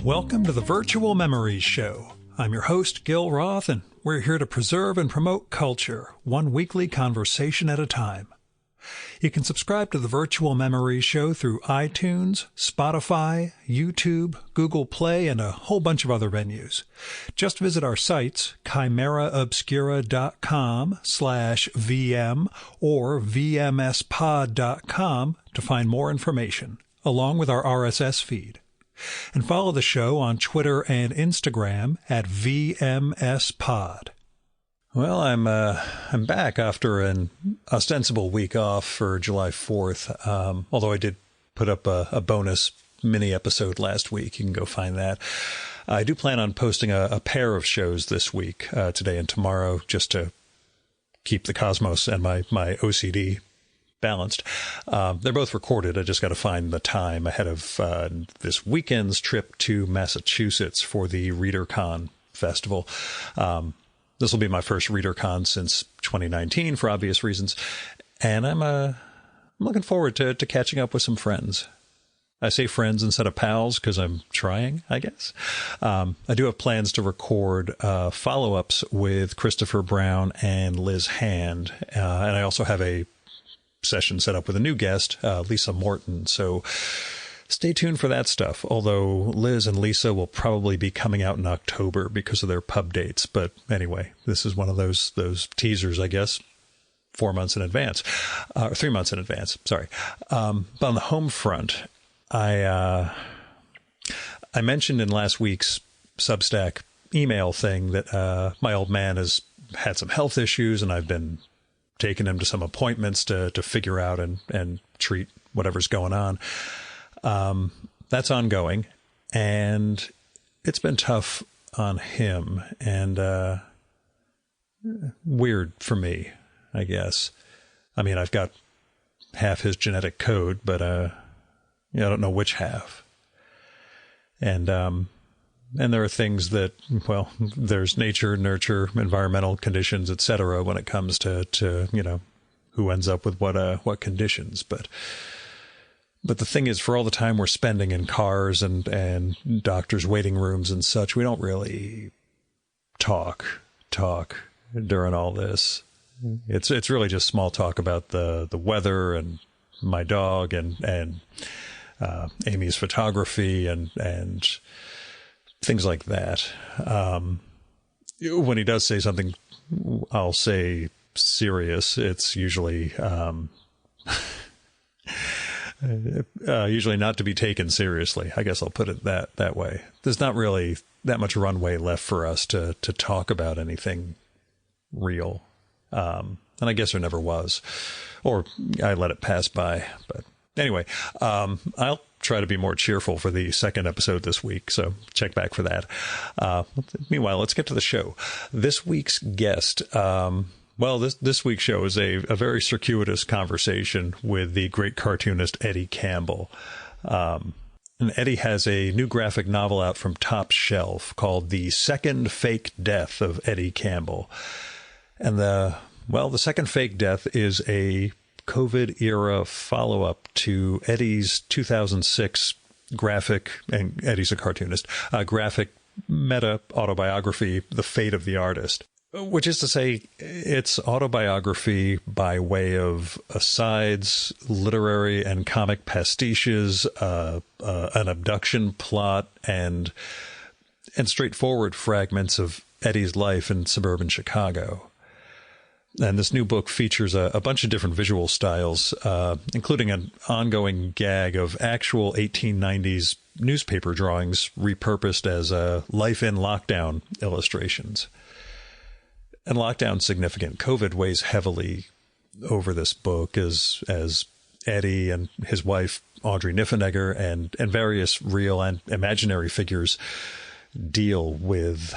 Welcome to the Virtual Memories Show. I'm your host, Gil Roth, and we're here to preserve and promote culture, one weekly conversation at a time. You can subscribe to the Virtual Memories Show through iTunes, Spotify, YouTube, Google Play, and a whole bunch of other venues. Just visit our sites, chimeraobscura.com/VM or vmspod.com to find more information, along with our RSS feed. And follow the show on Twitter and Instagram at VMSPod. Well, I'm back after an ostensible week off for July 4th, although I did put up a bonus mini episode last week. You can go find that. I do plan on posting a pair of shows this week, today and tomorrow, just to keep the cosmos and my OCD balanced. They're both recorded. I just got to find the time ahead of this weekend's trip to Massachusetts for the ReaderCon festival. This will be my first ReaderCon since 2019 for obvious reasons, and I'm looking forward to catching up with some friends. I say friends instead of pals because I'm trying, I guess. I do have plans to record follow-ups with Christopher Brown and Liz Hand, and I also have a session set up with a new guest, Lisa Morton. So stay tuned for that stuff. Although Liz and Lisa will probably be coming out in October because of their pub dates. But anyway, this is one of those teasers, I guess, 4 months in advance, or 3 months in advance. Sorry. But on the home front, I mentioned in last week's Substack email thing that my old man has had some health issues, and I've been taking him to some appointments to figure out and treat whatever's going on. That's ongoing, and it's been tough on him and weird for me, I guess. I mean, I've got half his genetic code, but I don't know which half. And there are things that, well, there's nature, nurture, environmental conditions, etc. when it comes to who ends up with what conditions. But the thing is, for all the time we're spending in cars and doctors' waiting rooms and such, we don't really talk during all this. It's really just small talk about the weather and my dog and Amy's photography and things like that. When he does say something, I'll say serious. It's usually usually not to be taken seriously. I guess I'll put it that way. There's not really that much runway left for us to talk about anything real. And I guess there never was, or I let it pass by. But anyway, I'll try to be more cheerful for the second episode this week, so check back for that. Meanwhile, let's get to the show. This week's guest, this week's show is a very circuitous conversation with the great cartoonist Eddie Campbell. And Eddie has a new graphic novel out from Top Shelf called The Second Fake Death of Eddie Campbell. And the second fake death is a COVID-era follow-up to Eddie's 2006 graphic, and Eddie's a cartoonist, graphic meta-autobiography, The Fate of the Artist, which is to say it's autobiography by way of asides, literary and comic pastiches, an abduction plot, and straightforward fragments of Eddie's life in suburban Chicago. And this new book features a bunch of different visual styles, including an ongoing gag of actual 1890s newspaper drawings repurposed as life in lockdown illustrations. And lockdown's significant. COVID weighs heavily over this book as Eddie and his wife, Audrey Niffenegger, and various real and imaginary figures deal with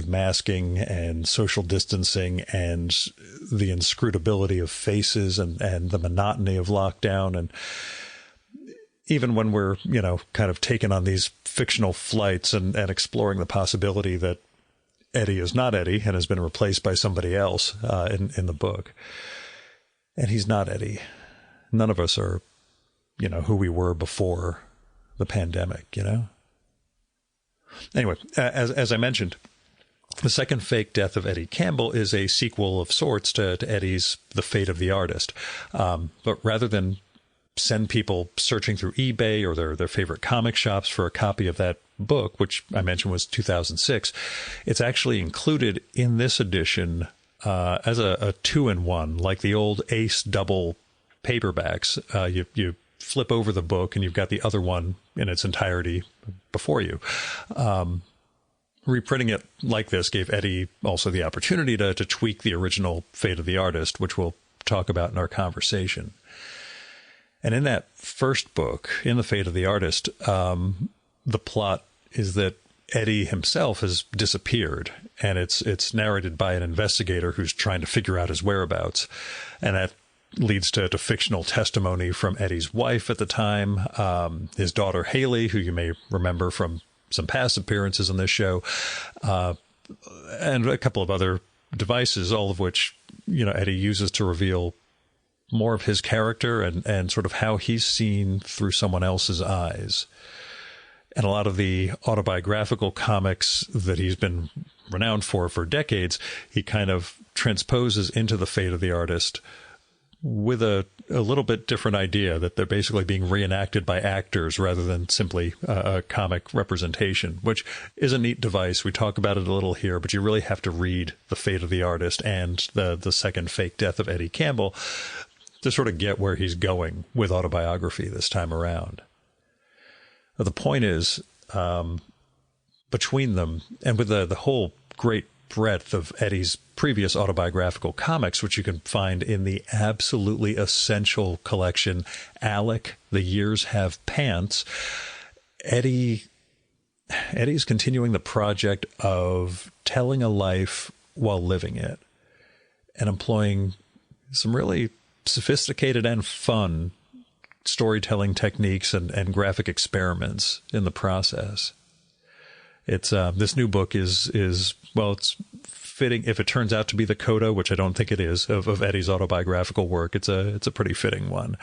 masking and social distancing and the inscrutability of faces and the monotony of lockdown. And even when we're, kind of taken on these fictional flights and exploring the possibility that Eddie is not Eddie and has been replaced by somebody else in the book. And he's not Eddie. None of us are, who we were before the pandemic, Anyway, as I mentioned, the second fake death of Eddie Campbell is a sequel of sorts to Eddie's The Fate of the Artist. But rather than send people searching through eBay or their favorite comic shops for a copy of that book, which I mentioned was 2006, it's actually included in this edition as a 2-in-1, like the old Ace double paperbacks. You flip over the book and you've got the other one in its entirety before you. Reprinting it like this gave Eddie also the opportunity to tweak the original Fate of the Artist, which we'll talk about in our conversation. And in that first book, in The Fate of the Artist, the plot is that Eddie himself has disappeared, and it's narrated by an investigator who's trying to figure out his whereabouts. And that leads to fictional testimony from Eddie's wife at the time, his daughter Haley, who you may remember from some past appearances on this show, and a couple of other devices, all of which, Eddie uses to reveal more of his character and sort of how he's seen through someone else's eyes. And a lot of the autobiographical comics that he's been renowned for decades, he kind of transposes into The Fate of the Artist with a little bit different idea, that they're basically being reenacted by actors rather than simply a comic representation, which is a neat device. We talk about it a little here, but you really have to read The Fate of the Artist and the second fake death of Eddie Campbell to sort of get where he's going with autobiography this time around. The point is, between them, and with the whole great breadth of Eddie's previous autobiographical comics, which you can find in the absolutely essential collection, Alec, The Years Have Pants, Eddie's continuing the project of telling a life while living it and employing some really sophisticated and fun storytelling techniques and graphic experiments in the process. It's this new book is well, it's fitting if it turns out to be the coda, which I don't think it is, of Eddie's autobiographical work. It's a pretty fitting one.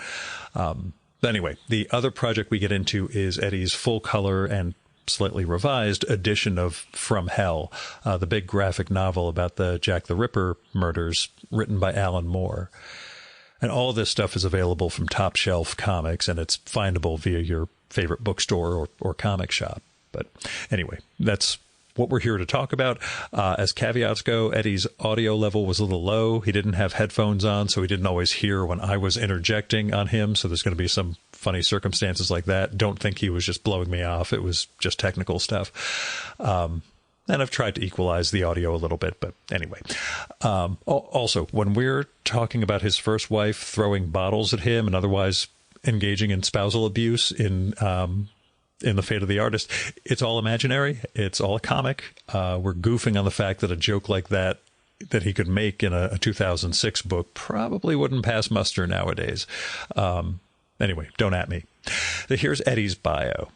But anyway, the other project we get into is Eddie's full color and slightly revised edition of From Hell, the big graphic novel about the Jack the Ripper murders, written by Alan Moore. And all of this stuff is available from Top Shelf Comics, and it's findable via your favorite bookstore or comic shop. But anyway, that's what we're here to talk about. As caveats go, Eddie's audio level was a little low. He didn't have headphones on, so he didn't always hear when I was interjecting on him. So there's going to be some funny circumstances like that. Don't think he was just blowing me off. It was just technical stuff. And I've tried to equalize the audio a little bit, but anyway. Also, when we're talking about his first wife throwing bottles at him and otherwise engaging in spousal abuse in The Fate of the Artist, it's all imaginary. It's all a comic. We're goofing on the fact that a joke like that he could make in a 2006 book probably wouldn't pass muster nowadays. Anyway, don't at me. Here's Eddie's bio.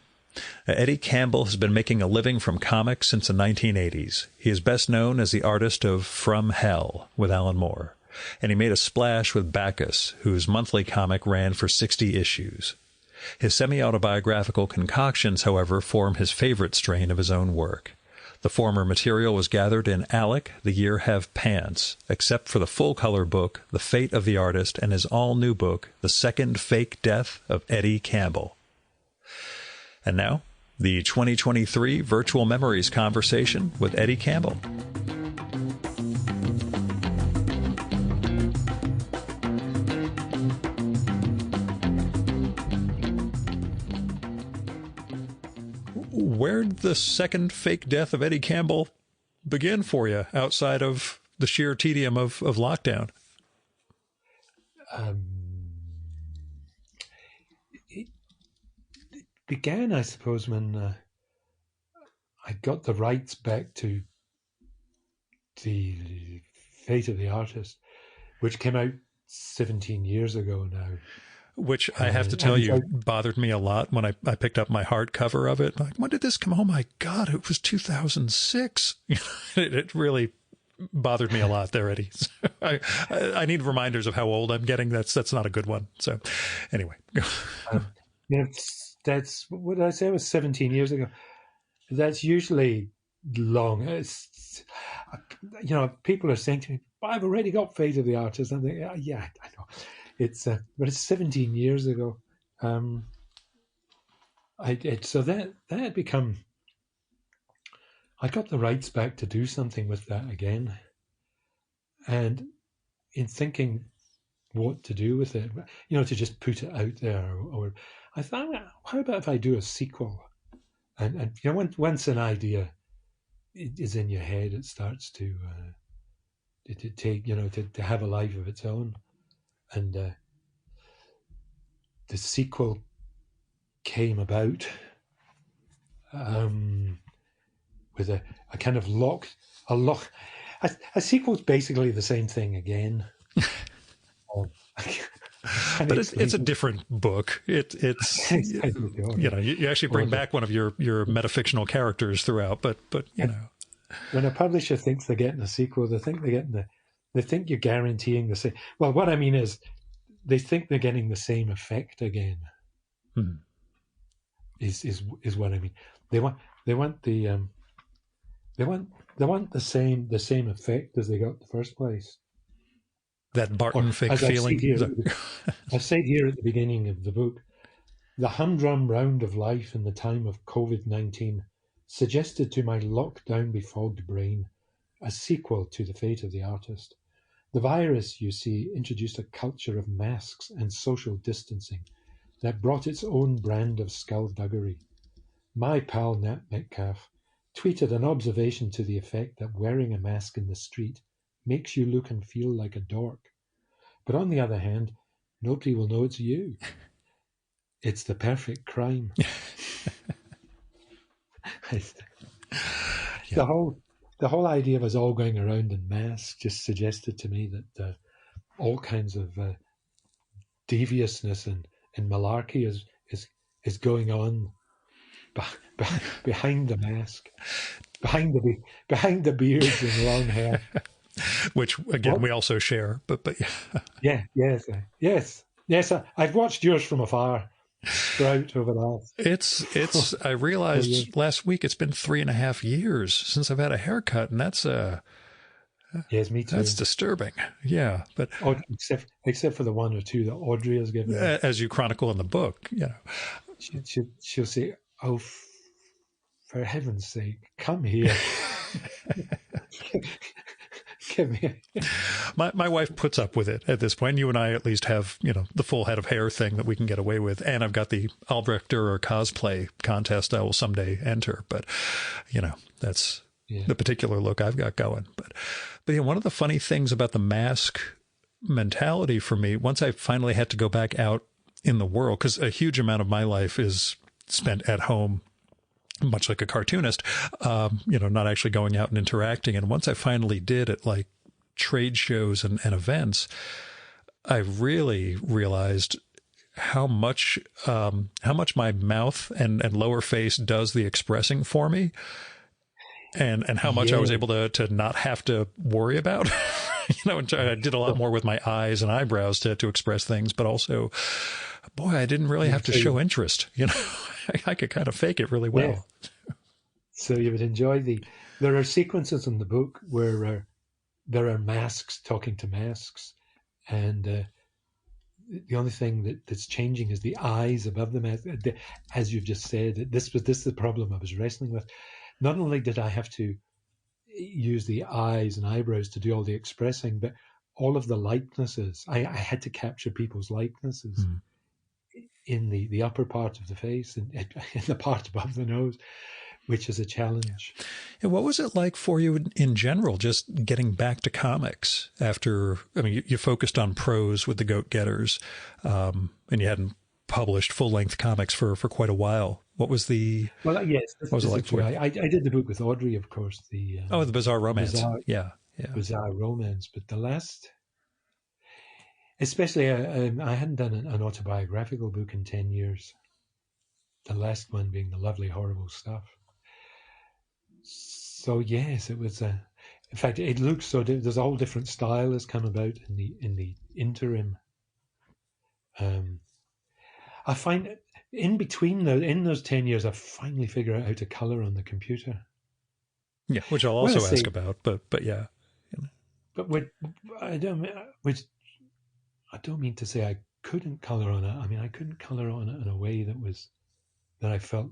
Eddie Campbell has been making a living from comics since the 1980s. He is best known as the artist of From Hell with Alan Moore, and he made a splash with Bacchus, whose monthly comic ran for 60 issues. His semi-autobiographical concoctions, however, form his favorite strain of his own work. The former material was gathered in Alec, The Year Have Pants, except for the full-color book, The Fate of the Artist, and his all-new book, The Second Fake Death of Eddie Campbell. And now, the 2023 Virtual Memories conversation with Eddie Campbell. Where'd the second fake death of Eddie Campbell begin for you, outside of the sheer tedium of lockdown? It began, I suppose, when I got the rights back to The Fate of the Artist, which came out 17 years ago now. Which I have to tell you bothered me a lot when I picked up my hardcover of it. Like, when did this come? Oh my God, it was 2006. It really bothered me a lot there, Eddie. So I need reminders of how old I'm getting. That's not a good one. So anyway. That's what did I say? It was 17 years ago. That's usually long. It's, people are saying to me, "But I've already got Fate of the Artist." And they, yeah, I know. But it's 17 years ago. Um, so that had become. I got the rights back to do something with that again, and in thinking what to do with it, to just put it out there, or I thought, well, how about if I do a sequel? And once an idea is in your head, it starts to take to have a life of its own. And the sequel came about with a kind of a lock. A sequel's basically the same thing again. But it's a different book. It's you actually bring back one of your metafictional characters throughout, but when a publisher thinks they're getting a sequel, they think you're guaranteeing the same. Well, what I mean is, they think they're getting the same effect again. Is what I mean. They want the same effect as they got in the first place. That Barton Fink feeling. I said here at the beginning of the book, the humdrum round of life in the time of COVID-19 suggested to my lockdown befogged brain a sequel to The Fate of the Artist. The virus, you see, introduced a culture of masks and social distancing that brought its own brand of skullduggery. My pal Nat Metcalf tweeted an observation to the effect that wearing a mask in the street makes you look and feel like a dork. But on the other hand, nobody will know it's you. It's the perfect crime. The whole idea of us all going around in masks just suggested to me that all kinds of deviousness and malarkey is going on behind the mask, behind the beards and long hair. Which again we also share, but yes. I've watched yours from afar sprout over the last. It's. I realized last week it's been 3.5 years since I've had a haircut, and that's yes, me too. That's disturbing. Yeah, but except for the one or two that Audrey has given, as you chronicle in the book, she'll say, "Oh, for heaven's sake, come here." My wife puts up with it at this point. You and I at least have, the full head of hair thing that we can get away with. And I've got the Albrechter or cosplay contest I will someday enter. But, that's the particular look I've got going. But one of the funny things about the mask mentality for me, once I finally had to go back out in the world, because a huge amount of my life is spent at home, much like a cartoonist, not actually going out and interacting. And once I finally did at like trade shows and events, I really realized how much my mouth and lower face does the expressing for me, and how much I was able to not have to worry about. I did a lot more with my eyes and eyebrows to express things, but also, boy, I didn't really have to show interest. I could kind of fake it really well. Yeah. So you would enjoy there are sequences in the book where there are masks talking to masks, and the only thing that's changing is the eyes above the mask. As you've just said, this is the problem I was wrestling with. Not only did I have to use the eyes and eyebrows to do all the expressing, but all of the likenesses. I had to capture people's likenesses in the upper part of the face and in the part above the nose, which is a challenge. And what was it like for you in general, just getting back to comics after, you focused on prose with the Goat Getters, and you hadn't published full-length comics for quite a while. What was the... Well, yes. What was it like for you? I did the book with Audrey, of course. The Bizarre Romance. Bizarre Romance. But the last... Especially, I hadn't done an autobiographical book in 10 years. The last one being The Lovely Horrible Stuff. So yes, it was. In fact, it looks so. There's a whole different style has come about in the interim. I find in those 10 years, I finally figured out how to color on the computer. Yeah, which I'll When I also say, ask about, but yeah. but I don't, which I don't mean to say I couldn't color on it. I mean, I couldn't color on it in a way that I felt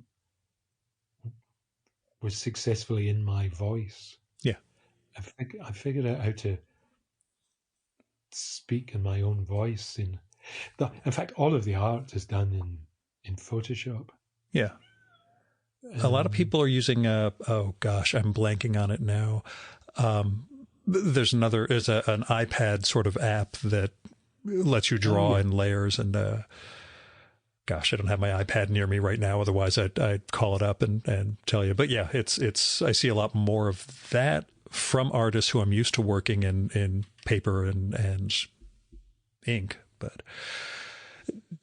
was successfully in my voice. Yeah. I figured out how to speak in my own voice. In fact, all of the art is done in Photoshop. Yeah. A lot of people are using oh gosh, I'm blanking on it now. There's an iPad sort of app that lets you draw in layers, and gosh, I don't have my iPad near me right now. Otherwise, I'd call it up and tell you. But yeah, it's I see a lot more of that from artists who I'm used to working in paper and ink. But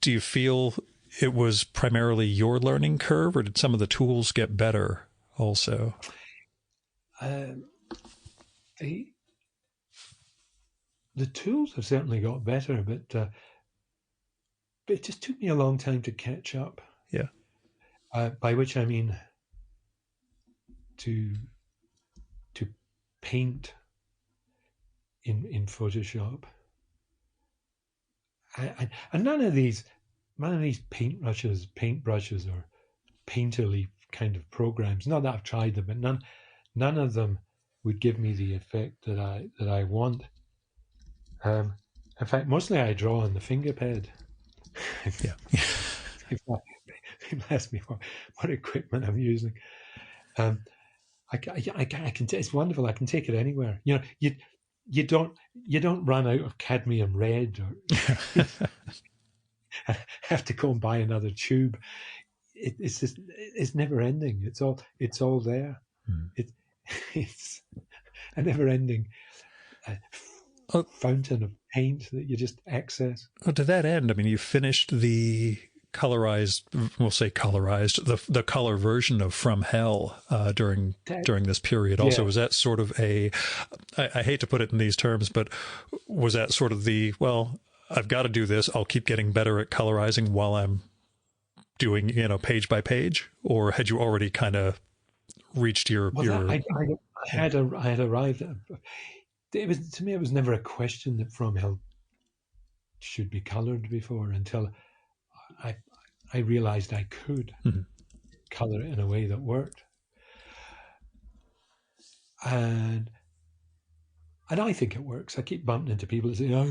do you feel it was primarily your learning curve, or did some of the tools get better also? The tools have certainly got better, but it just took me a long time to catch up. Yeah. By which I mean to paint in Photoshop. And none of these paintbrushes or painterly kind of programs, not that I've tried them, but none of them would give me the effect that I want. In fact, mostly I draw on the fingerpad. Yeah. People ask me what equipment I'm using. I can. It's wonderful. I can take it anywhere. You know, you don't run out of cadmium red or have to go and buy another tube. It's just, it's never ending. It's all there. It's a never ending fountain of paint that you just access. Well, to that end, I mean, you finished the colorized, the color version of From Hell during this period. Also, was that sort of I hate to put it in these terms, but was that sort of I've got to do this, I'll keep getting better at colorizing while I'm doing, page by page? Or had you already kind of reached your... I had arrived at... To me, it was never a question that From Hell should be colored before, until I realized I could color it in a way that worked. And I think it works. I keep bumping into people that say, "Oh,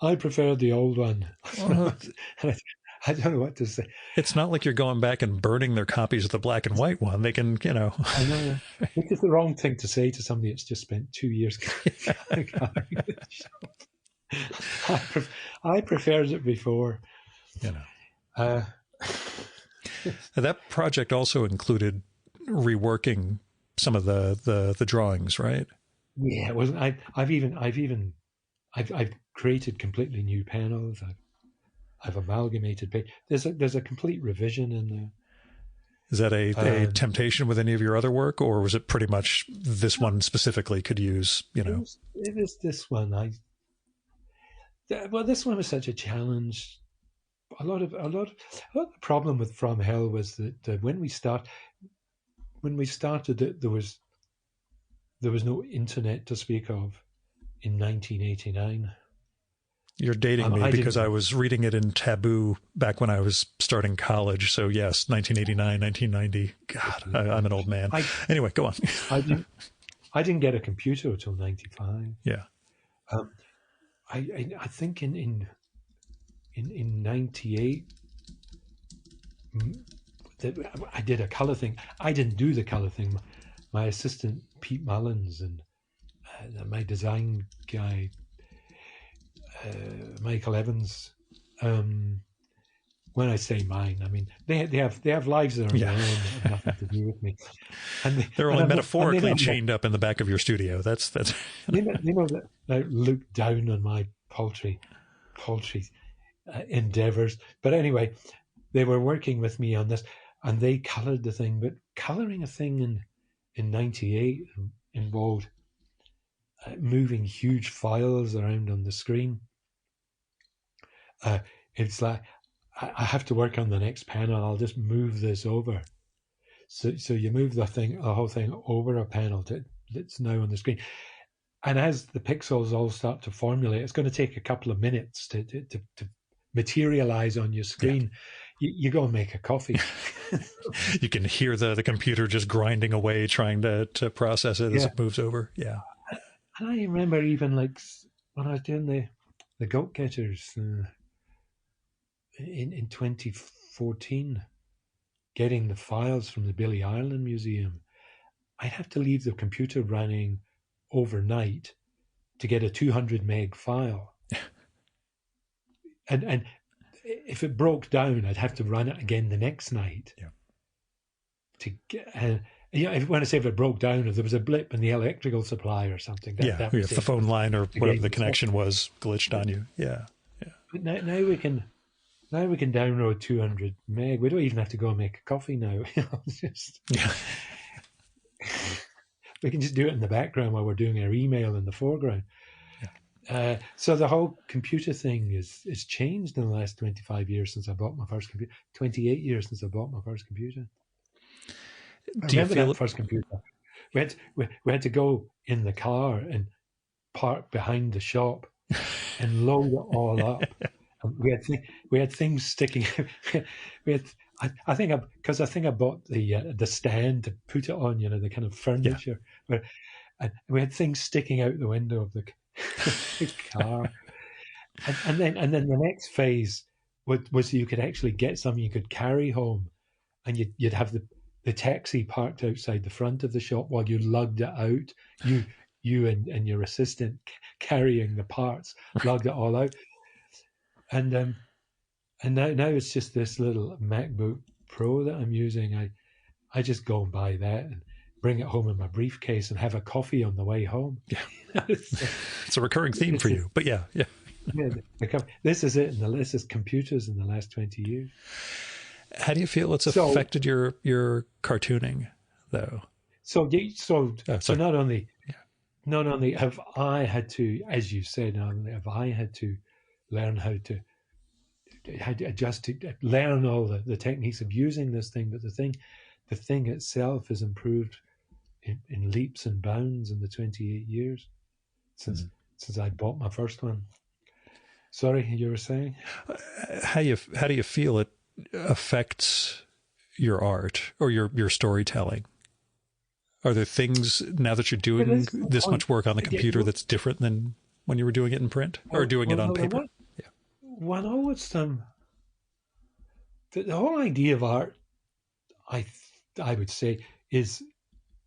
I preferred the old one." I don't know what to say. It's not like you're going back and burning their copies of the black and white one. They can, I know. It's the wrong thing to say to somebody that's just spent 2 years. I preferred it before. That project also included reworking some of the drawings, right? Yeah, it wasn't. I've created completely new panels. I've amalgamated. There's a complete revision in there. Is that a temptation with any of your other work, or was it pretty much this one specifically could use? It was this one. This one was such a challenge. A lot of the problem with From Hell was that when we started it, there was no internet to speak of in 1989. You're dating me because I was reading it in Taboo back when I was starting college. So yes, 1989, 1990. God, I'm an old man. Anyway, go on. I didn't get a computer until 95. Yeah. I think in 98, I did a color thing. I didn't do the color thing. My assistant, Pete Mullins, and my design guy, Michael Evans. When I say mine, I mean they have lives that are their own, that have nothing to do with me. And they're only metaphorically chained up in the back of your studio. That's. They know that I look down on my paltry endeavors. But anyway, they were working with me on this, and they colored the thing. But coloring a thing in 98 involved moving huge files around on the screen. It's like I have to work on the next panel. I'll just move this over. So you move the whole thing over a panel that's now on the screen. And as the pixels all start to formulate, it's going to take a couple of minutes to materialize on your screen. You go and make a coffee. You can hear the computer just grinding away, trying to process it as it moves over. Yeah. And I remember even like when I was doing the Goat Getters in 2014, getting the files from the Billy Ireland Museum, I'd have to leave the computer running overnight to get a 200 meg file. And if it broke down, I'd have to run it again the next night. Yeah. To get, when I say if it broke down, if there was a blip in the electrical supply or something. If the phone line or whatever the connection was glitched on you. Yeah. But now we can download 200 meg. We don't even have to go and make a coffee now. We can just do it in the background while we're doing our email in the foreground. So the whole computer thing is changed in the last 25 years since I bought my first computer. 28 years since I bought my first computer. I remember that first computer. We had to go in the car and park behind the shop and load it all up. We had things sticking. I think I bought the stand to put it on, the kind of furniture. And we had things sticking out the window of the car. and then the next phase was you could actually get something you could carry home, and you'd have the taxi parked outside the front of the shop while you lugged it out. You and your assistant carrying the parts, lugged it all out. And now it's just this little MacBook Pro that I'm using. I just go and buy that and bring it home in my briefcase and have a coffee on the way home. Yeah. It's a recurring theme for you, but yeah. This is it. This is computers in the last 20 years. How do you feel it's affected your cartooning, though? So not only have I had to, as you said, not only have I had to learn how to adjust to learn all the techniques of using this thing, but the thing itself has improved in leaps and bounds in the 28 years since I bought my first one. Sorry, you were saying? How do you feel it affects your art or your storytelling? Are there things now that you're doing this much work on the computer that's different than when you were doing it in print or doing it on paper? One always the whole idea of art, I would say, is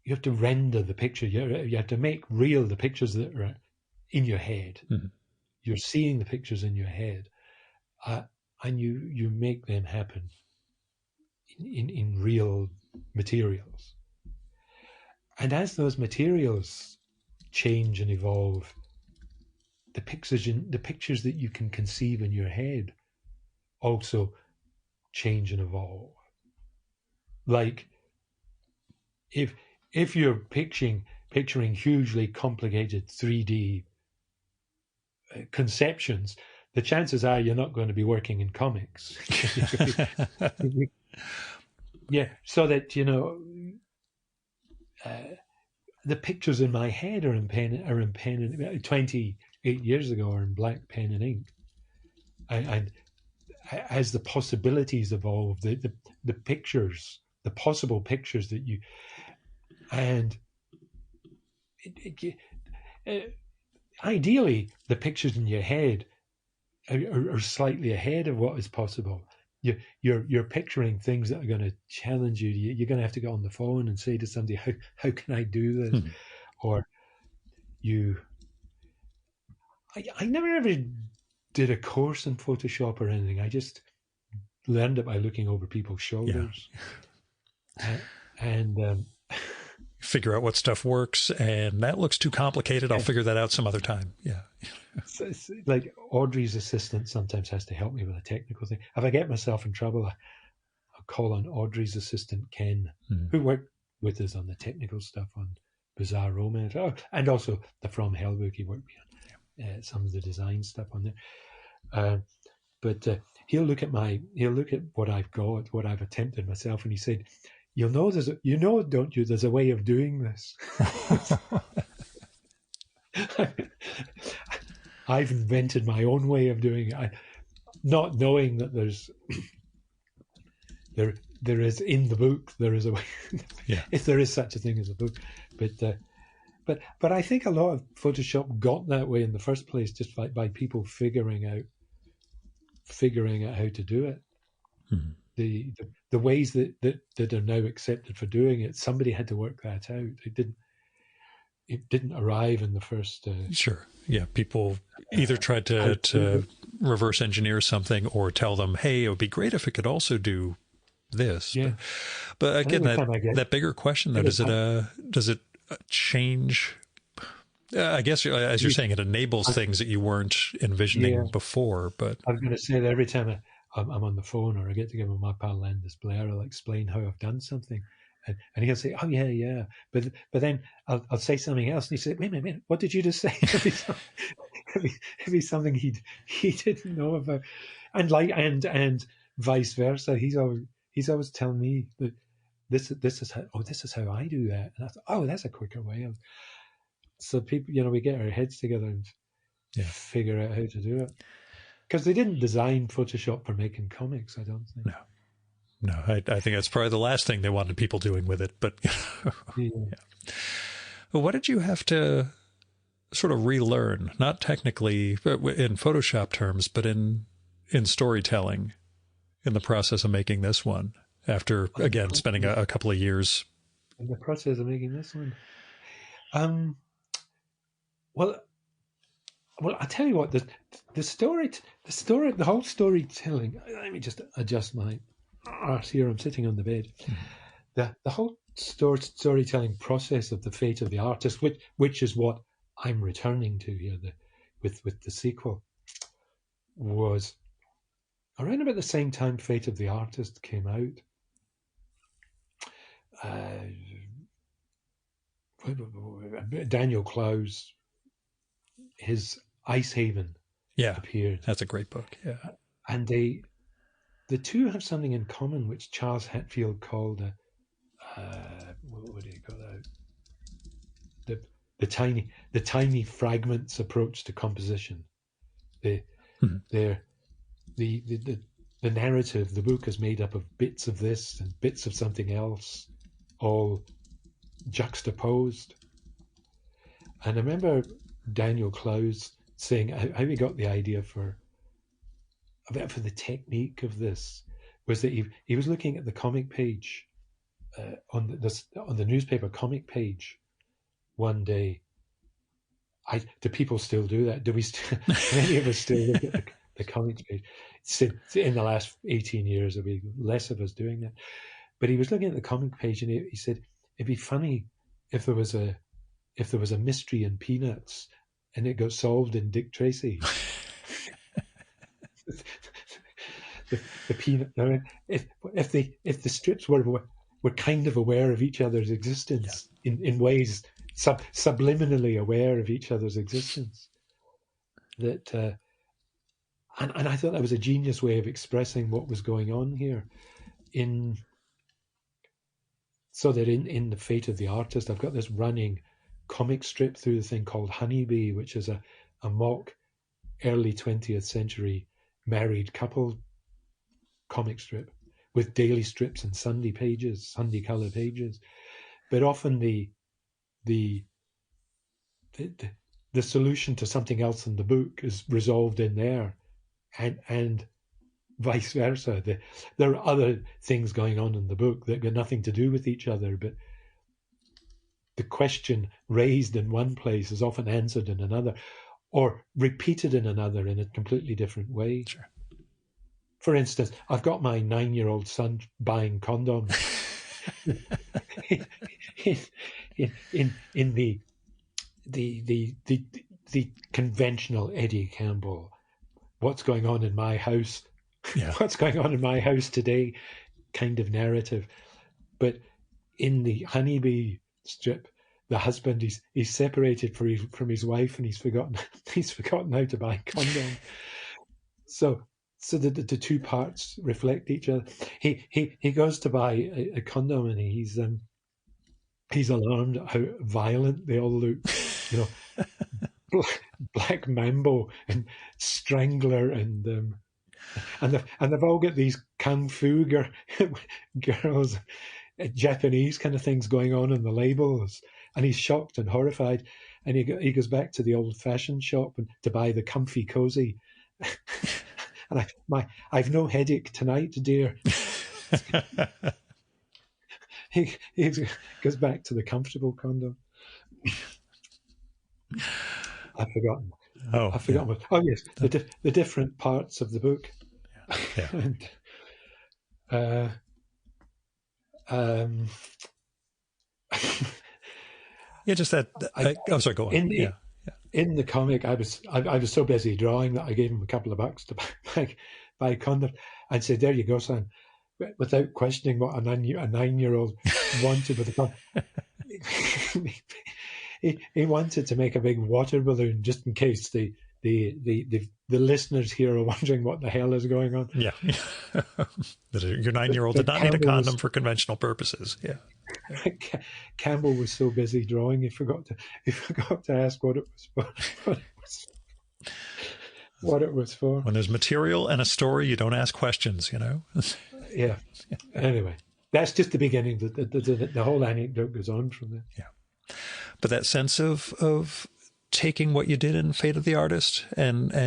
you have to render the picture. You have to make real the pictures that are in your head. Mm-hmm. You're seeing the pictures in your head, and you make them happen in real materials. And as those materials change and evolve, the pictures that you can conceive in your head also change and evolve. Like if you're picturing hugely complicated 3D conceptions, the chances are you're not going to be working in comics. Yeah, so that the pictures in my head are in pen and 28 years ago are in black pen and ink. And as the possibilities evolve, the pictures, the possible pictures that you, and ideally the pictures in your head are slightly ahead of what is possible. You're picturing things that are going to challenge you. You're going to have to get on the phone and say to somebody, how can I do this? Or I never ever did a course in Photoshop or anything. I just learned it by looking over people's shoulders. Yeah. And figure out what stuff works, and that looks too complicated. I'll figure that out some other time. Yeah. It's like Audrey's assistant sometimes has to help me with a technical thing. If I get myself in trouble, I'll call on Audrey's assistant, Ken, who worked with us on the technical stuff on Bizarre Romance, and also the From Hell book. He worked on some of the design stuff on there. But he'll look at what I've got, what I've attempted myself, and he said, "You'll know don't you? There's a way of doing this." I've invented my own way of doing it, not knowing that there is in the book, there is a way, if there is such a thing as a book. But I think a lot of Photoshop got that way in the first place, just by people figuring out how to do it. Mm-hmm. The ways that are now accepted for doing it, somebody had to work that out. It didn't arrive in the first. Sure. Yeah. People either tried to reverse engineer something or tell them, hey, it would be great if it could also do this. Yeah. But again, that bigger question, though, does it change? I guess, as you're saying, it enables things that you weren't envisioning before. But I was going to say that every time I'm on the phone or I get together with my pal Landis Blair, I'll explain how I've done something. And he'll say, "Oh yeah," but then I'll say something else, and he said, "Wait a minute, what did you just say?" It'll be something he didn't know about, and vice versa. He's always telling me that this is how I do that, and I thought, that's a quicker way. So people, we get our heads together and figure out how to do it, because they didn't design Photoshop for making comics. I don't think. No, I think that's probably the last thing they wanted people doing with it. But yeah. Well, what did you have to sort of relearn? Not technically in Photoshop terms, but in storytelling, in the process of making this one. After again spending a couple of years in the process of making this one. Well, I tell you what, the whole storytelling. Let me just adjust my arse here. I'm sitting on the bed. The whole storytelling process of the fate of the artist, which is what I'm returning to here, with the sequel, was around about the same time Fate of the Artist came out. Daniel Clowes, his Ice Haven appeared. That's a great book. Yeah, and the two have something in common, which Charles Hatfield called what do you call that? The tiny fragments approach to composition. The narrative, the book is made up of bits of this and bits of something else, all juxtaposed. And I remember Daniel Clowes saying how he got the idea for the technique of this was that he was looking at the comic page on the newspaper comic page one day. Do people still do that? Do we many of us still look at the comics page? In the last 18 years, there'll be less of us doing that. But he was looking at the comic page, and he said it'd be funny if there was a mystery in Peanuts and it got solved in Dick Tracy. the Peanut. I mean, if the strips were kind of aware of each other's existence in ways subliminally aware of each other's existence, that and I thought that was a genius way of expressing what was going on here. So that in the Fate of the Artist, I've got this running comic strip through the thing called Honeybee, which is a mock early 20th century married couple comic strip with daily strips and Sunday color pages. But often the solution to something else in the book is resolved in there, and vice versa. There are other things going on in the book that got nothing to do with each other, but the question raised in one place is often answered in another, or repeated in another in a completely different way. Sure. For instance, I've got my 9-year-old son buying condoms in the conventional Eddie Campbell, what's going on in my house, what's going on in my house today kind of narrative. But in the Honeybee strip, the husband he's separated from his wife, and he's forgotten how to buy condoms. So so that the two parts reflect each other. He goes to buy a condom, and he's alarmed at how violent they all look. You know, Black Mambo and Strangler and they've all got these kung fu girls, Japanese kind of things going on in the labels, and he's shocked and horrified, and he goes back to the old fashioned shop to buy the comfy cozy, and I've no headache tonight, dear. he goes back to the comfortable condom. I've forgotten. I've forgotten. Yeah. Oh yes, the different parts of the book. Yeah. And, yeah, just that. Sorry, go on. In the comic, I was so busy drawing that I gave him a couple of bucks to buy a condom and said, "There you go, son," without questioning what a 9-year-old wanted with a condom. He wanted to make a big water balloon just in case the listeners here are wondering what the hell is going on. Yeah. Your 9-year-old did not need a condom for conventional purposes. Yeah. Campbell was so busy drawing he forgot to ask what it was for. What it was for. When there's material and a story, you don't ask questions, you know? Yeah. Anyway, that's just the beginning. The whole anecdote goes on from there. Yeah. But that sense of taking what you did in Fate of the Artist and I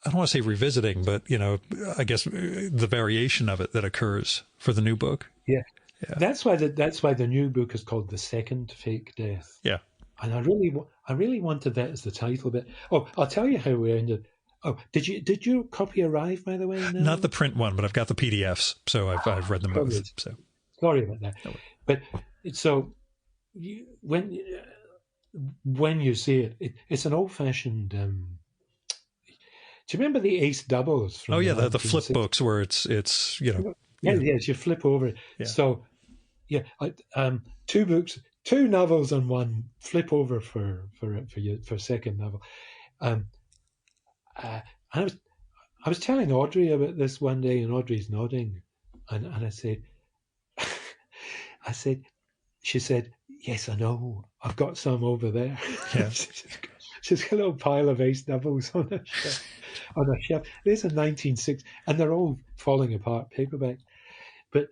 don't want to say revisiting, but, you know, I guess the variation of it that occurs for the new book. Yeah. That's why the new book is called The Second Fake Death. Yeah. And I really wanted that as the title bit. Oh, I'll tell you how we ended. Oh, did your copy arrive, by the way? Now? Not the print one, but I've got the PDFs, so I've read them both. So sorry about that. No. But so when you see it's an old-fashioned. Do you remember the Ace Doubles? From the flip books where it's you know. Yes, you flip over it. Yeah. So, two novels on one, flip over for second novel. I was telling Audrey about this one day, and Audrey's nodding, and I said, she said, "Yes, I know. I've got some over there." Yeah. She's got a little pile of Ace Doubles on a shelf. There's a 1960s, and they're all falling apart paperbacks. But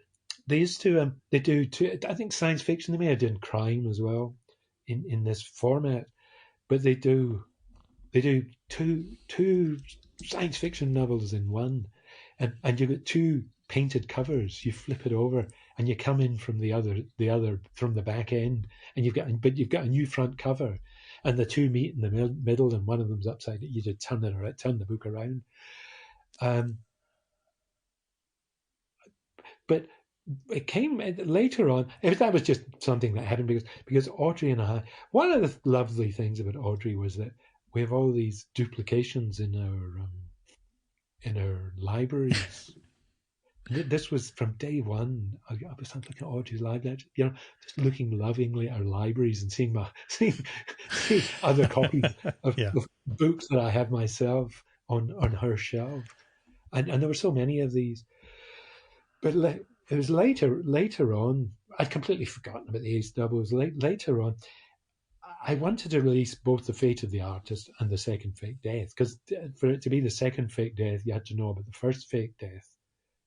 they used to, they do two, I think science fiction, they may have done crime as well in this format, but they do two science fiction novels in one, and you've got two painted covers. You flip it over and you come in from the other from the back end, and you've got a new front cover, and the two meet in the middle, and one of them's upside down. You just turn the book around. But it came later on. That was just something that happened because Audrey and I. One of the lovely things about Audrey was that we have all these duplications in our libraries. This was from day one. I was looking at Audrey's library, just looking lovingly at our libraries and seeing other copies of books that I have myself on her shelf, and there were so many of these. But it was later on. I'd completely forgotten about the Ace Doubles. Later on, I wanted to release both The Fate of the Artist and The Second Fake Death, because for it to be The Second Fake Death, you had to know about the first fake death,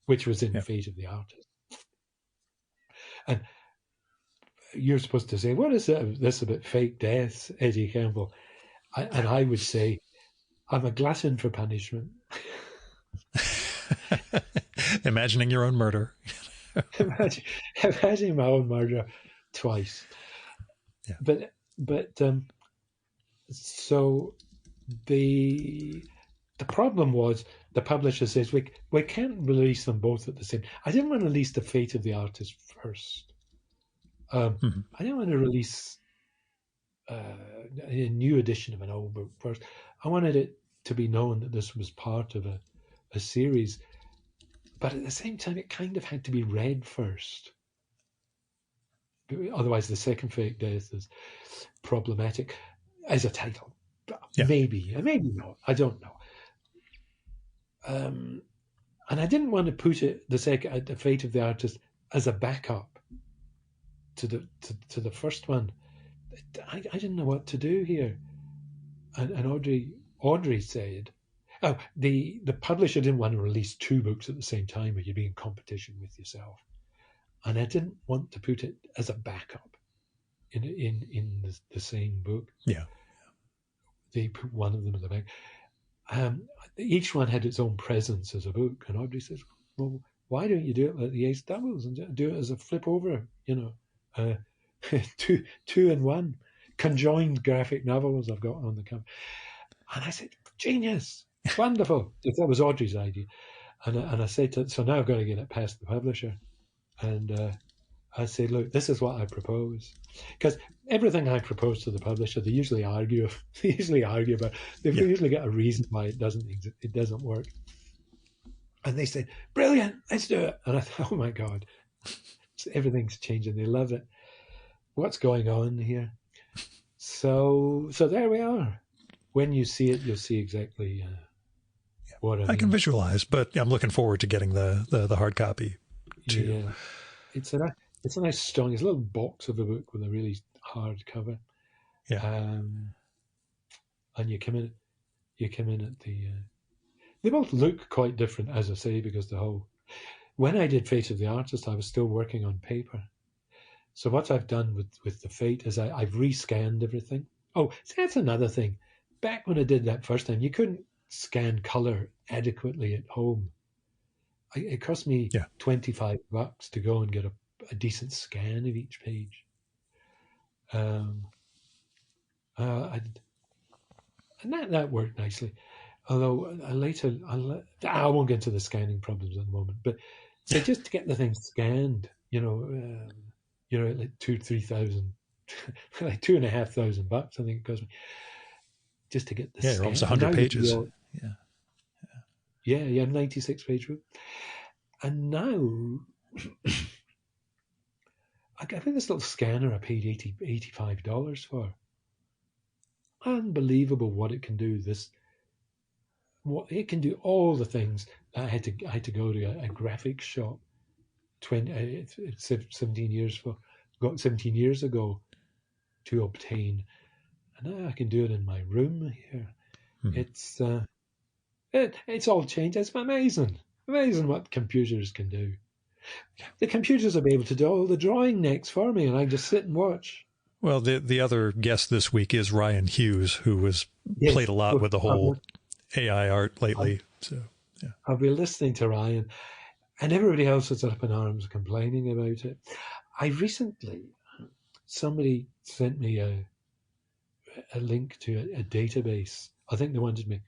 which was in Fate of the Artist. And you're supposed to say, "What is this about fake deaths, Eddie Campbell?" And I would say, "I'm a glutton for punishment." Imagining your own murder. Imagining my own murder twice. Yeah. But so the problem was the publisher says we can't release them both at the same. I didn't want to release The Fate of the Artist first. I didn't want to release a new edition of an old book first. I wanted it to be known that this was part of a series, but at the same time, it kind of had to be read first. Otherwise, The Second Fake Death is problematic as a title. Yeah. Maybe, and maybe not. I don't know. and I didn't want to put it the Fate of the Artist as a backup to the first one. I didn't know what to do here, and Audrey said, "Oh, the publisher didn't want to release two books at the same time, or you'd be in competition with yourself." And I didn't want to put it as a backup in the same book. Yeah. They put one of them in the back. Each one had its own presence as a book, and Audrey says, "Well, why don't you do it like the Ace Doubles and do it as a flip over? Two in one, conjoined graphic novels I've got on the cover." And I said, "Genius, wonderful!" That was Audrey's idea, and I said to, so now I've got to get it past the publisher, and I said, "Look, this is what I propose," because everything I propose to the publisher, they usually argue. They usually argue about. They've usually got a reason why it doesn't work. And they said, "Brilliant, let's do it." And I thought, "Oh my God, everything's changing." They love it. What's going on here? So there we are. When you see it, you'll see exactly what I mean. I can visualize, but I'm looking forward to getting the hard copy too. Yeah, it's a nice strong. It's a little box of a book with a really hard cover. Yeah. And you come in at the. They both look quite different, as I say, because when I did Fate of the Artist, I was still working on paper. So what I've done with the Fate is I've rescanned everything. Oh, see, that's another thing. Back when I did that first time, you couldn't scan color adequately at home. It cost me $25 to go and get a decent scan of each page. And that worked nicely. Although later, I won't get into the scanning problems at the moment. But so just to get the thing scanned, like $3,000, like $2,500, I think it cost me, just to get the scan. Almost 100 pages. Yeah, 96-page book. And now, I think this little scanner I paid $85 for. Unbelievable what it can do. What it can do, all the things that I had to go to a graphics shop 17 years ago to obtain, and now I can do it in my room here. Mm-hmm. It's all changed. It's amazing what computers can do. The computers will be able to do all the drawing next for me, and I just sit and watch. Well, the other guest this week is Ryan Hughes, who has played a lot with the whole AI art lately. So yeah, I'll be listening to Ryan, and everybody else is up in arms complaining about it. Somebody sent me a link to a database. I think they wanted me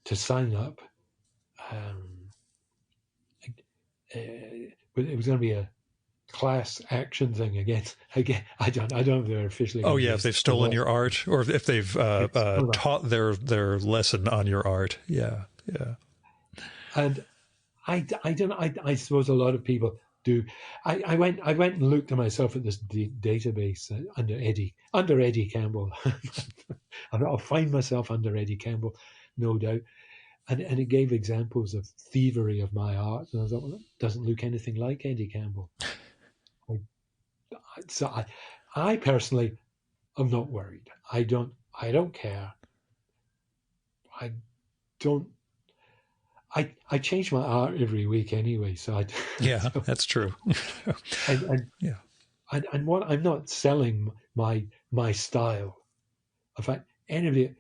to sign up. It was going to be a class action thing again. I don't know if they're officially. Oh yeah, if they've stolen your art, or if they've taught their lesson on your art. Yeah. And I suppose a lot of people do. I went and looked at myself at this database under Eddie Campbell. I'll find myself under Eddie Campbell, no doubt. And it gave examples of thievery of my art, and I thought, well, that doesn't look anything like Eddie Campbell. So I personally am not worried. I don't care. I change my art every week anyway, so that's true. And what I'm not selling my style. In fact, anybody that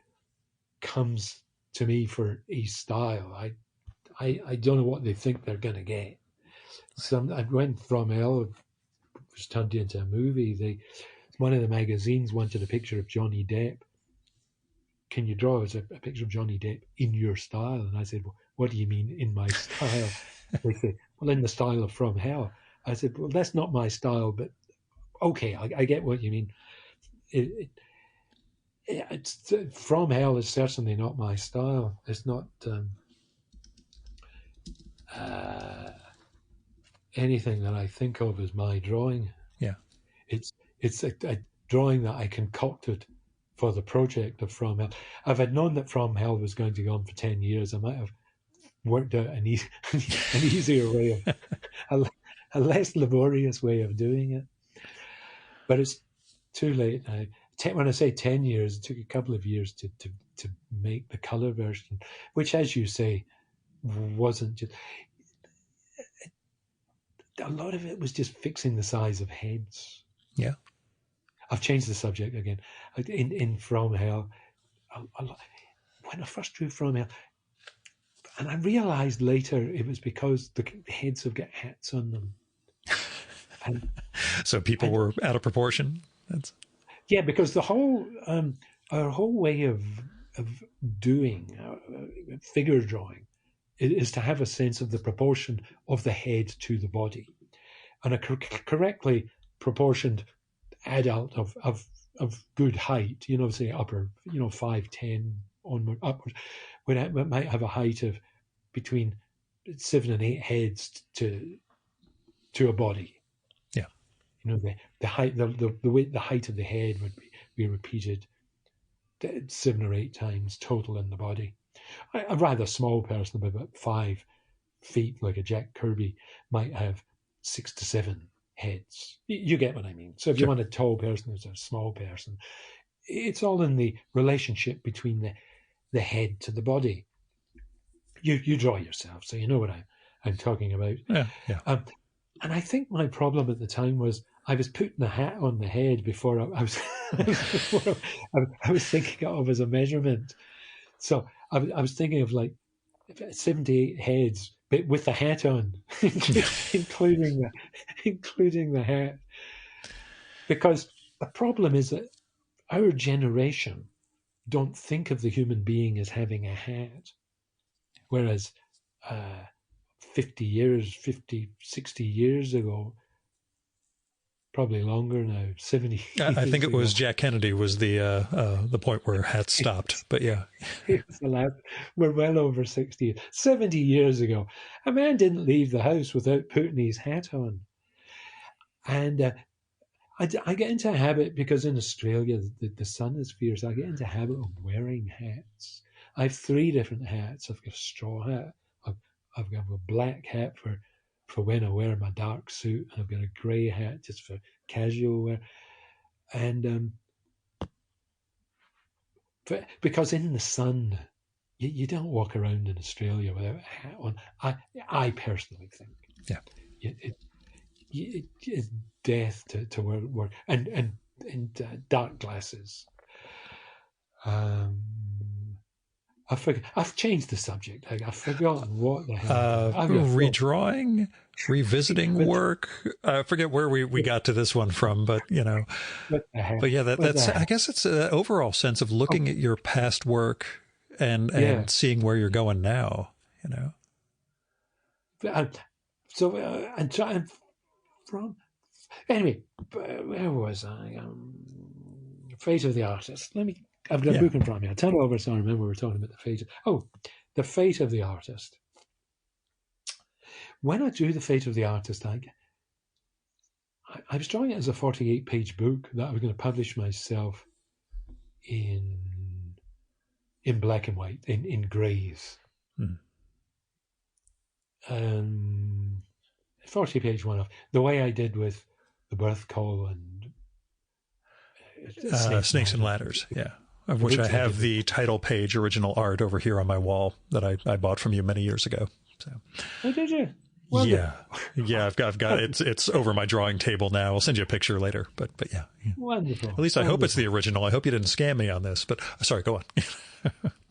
comes to me for a style, I don't know what they think they're going to get. I went from Hell, was turned into a movie. One of the magazines wanted a picture of Johnny Depp. Can you draw us a picture of Johnny Depp in your style? And I said, well, what do you mean in my style? They said, well, in the style of From Hell. I said, well, that's not my style, but okay, I get what you mean. It's From Hell is certainly not my style. It's not anything that I think of as my drawing. Yeah, it's a drawing that I concocted for the project of From Hell. If I'd known that From Hell was going to go on for 10 years, I might have worked out an easier way a less laborious way of doing it. But it's too late now. When I say 10 years, it took a couple of years to make the color version, which, as you say, wasn't just. A lot of it was just fixing the size of heads. Yeah. I've changed the subject again. In From Hell, when I first drew From Hell, and I realized later it was because the heads have got hats on them. So people were out of proportion. Yeah, because the whole our whole way of doing figure drawing is to have a sense of the proportion of the head to the body, and a correctly proportioned adult of good height, say upper, 5'10" onward upwards, when it might have a height of between 7 and 8 heads to a body. Yeah, the height, the height of the head would be repeated 7 or 8 times total in the body. A rather small person of about 5 feet, like a Jack Kirby, might have 6 to 7 heads. You get what I mean. So if you want a tall person who's a small person, it's all in the relationship between the head to the body. You draw yourself, so you know what I'm talking about. Yeah. And I think my problem at the time was I was putting the hat on the head before I was I was thinking of as a measurement. So I was thinking of like 78 heads, but with the hat on, including the hat. Because the problem is that our generation don't think of the human being as having a hat, whereas 50, 60 years ago, probably longer now, 70 I think it ago, was Jack Kennedy was the point where hats stopped, but yeah. We're well over 60. 70 years ago, a man didn't leave the house without putting his hat on. And I get into a habit, because in Australia the sun is fierce, I get into a habit of wearing hats. I have 3 different hats. I've got a straw hat, I've got a black hat for when I wear my dark suit, and I've got a grey hat just for casual wear. And because in the sun, you don't walk around in Australia without a hat on. I personally think, it's death to wear and dark glasses. I've changed the subject. I've forgotten what the hell. Redrawing, revisiting work. I forget where we got to this one from, but But yeah, that's. I guess it's an overall sense of looking at your past work and seeing where you're going now. So and trying from anyway. Where was I? Fate of the Artist. I've got a book in front of me. I'll turn it over so I remember we were talking about the fate. The Fate of the Artist. When I drew the Fate of the Artist, I was drawing it as a 48-page book that I was going to publish myself in black and white, in greys. 40-page one-off. The way I did with The Birth Call and Snakes and Ladders, of which I have the title page original art over here on my wall that I bought from you many years ago. So. Oh, did you? Yeah. I've got it's over my drawing table now. I'll send you a picture later, but yeah. Wonderful. At least I hope it's the original. I hope you didn't scam me on this. But sorry, go on.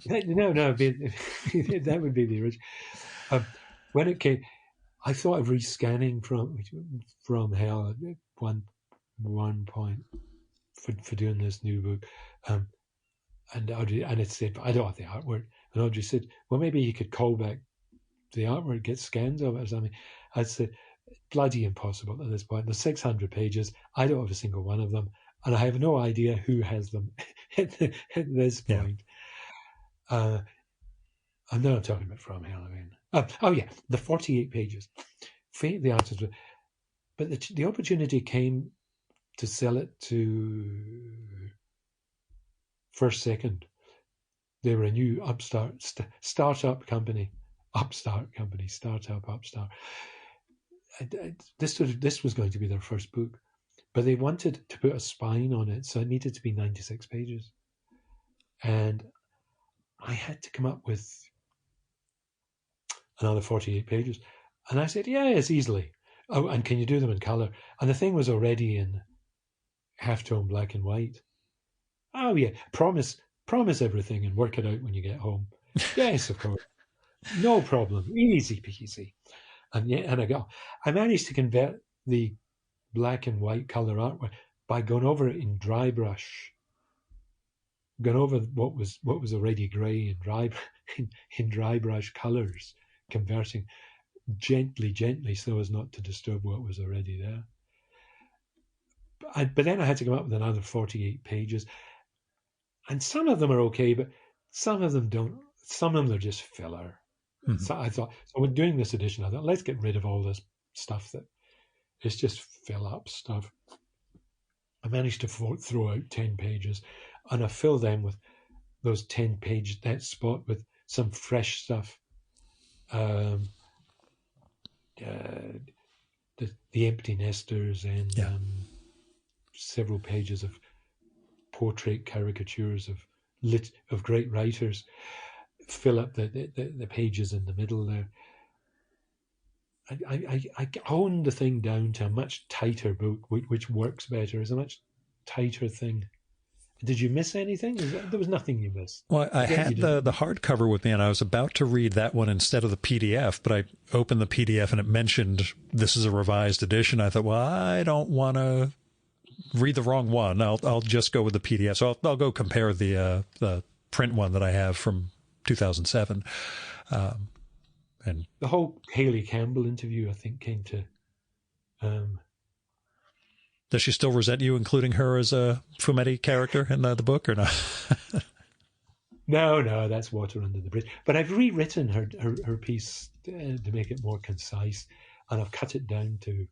No, that would be the original. When it came, I thought of rescanning from Hell at one point for doing this new book, and it said, I don't have the artwork, and Audrey said, well, maybe you could call back the artwork, get scans of it or something. I'd say, bloody impossible at this point. There's 600 pages. I don't have a single one of them, and I have no idea who has them at this point. I know I'm talking about From Hell. The 48 pages. Fate the Artist. But the opportunity came to sell it to First Second. They were a new upstart startup company upstart company, startup upstart. This was going to be their first book, but they wanted to put a spine on it, so it needed to be 96 pages. And I had to come up with another 48 pages. And I said, yeah, it's easily. Oh, and can you do them in colour? And the thing was already in halftone black and white. Oh, yeah, promise everything and work it out when you get home. Yes, of course. No problem. Easy peasy. And yeah, and I managed to convert the black and white colour artwork by going over it in dry brush, going over what was already grey in dry brush colours, converting gently so as not to disturb what was already there. But then I had to come up with another 48 pages, and some of them are okay, but some of them don't. Some of them are just filler. Mm-hmm. So I thought, so when doing this edition, I thought, let's get rid of all this stuff that is just fill up stuff. I managed to throw out 10 pages, and I fill them with those 10 page, that spot with some fresh stuff. The empty nesters and several pages of portrait caricatures of great writers. Fill up the pages in the middle there. I honed the thing down to a much tighter book, which works better. It's a much tighter thing. Did you miss anything? There was nothing you missed. Well, I had the hardcover with me, and I was about to read that one instead of the PDF, but I opened the PDF and it mentioned this is a revised edition. I thought, well, I don't want to read the wrong one. I'll just go with the PDF. So I'll go compare the print one that I have from 2007. And the whole Haley Campbell interview, I think, came to. Does she still resent you, including her as a Fumetti character in the book, or not? No, that's water under the bridge. But I've rewritten her piece to make it more concise, and I've cut it down to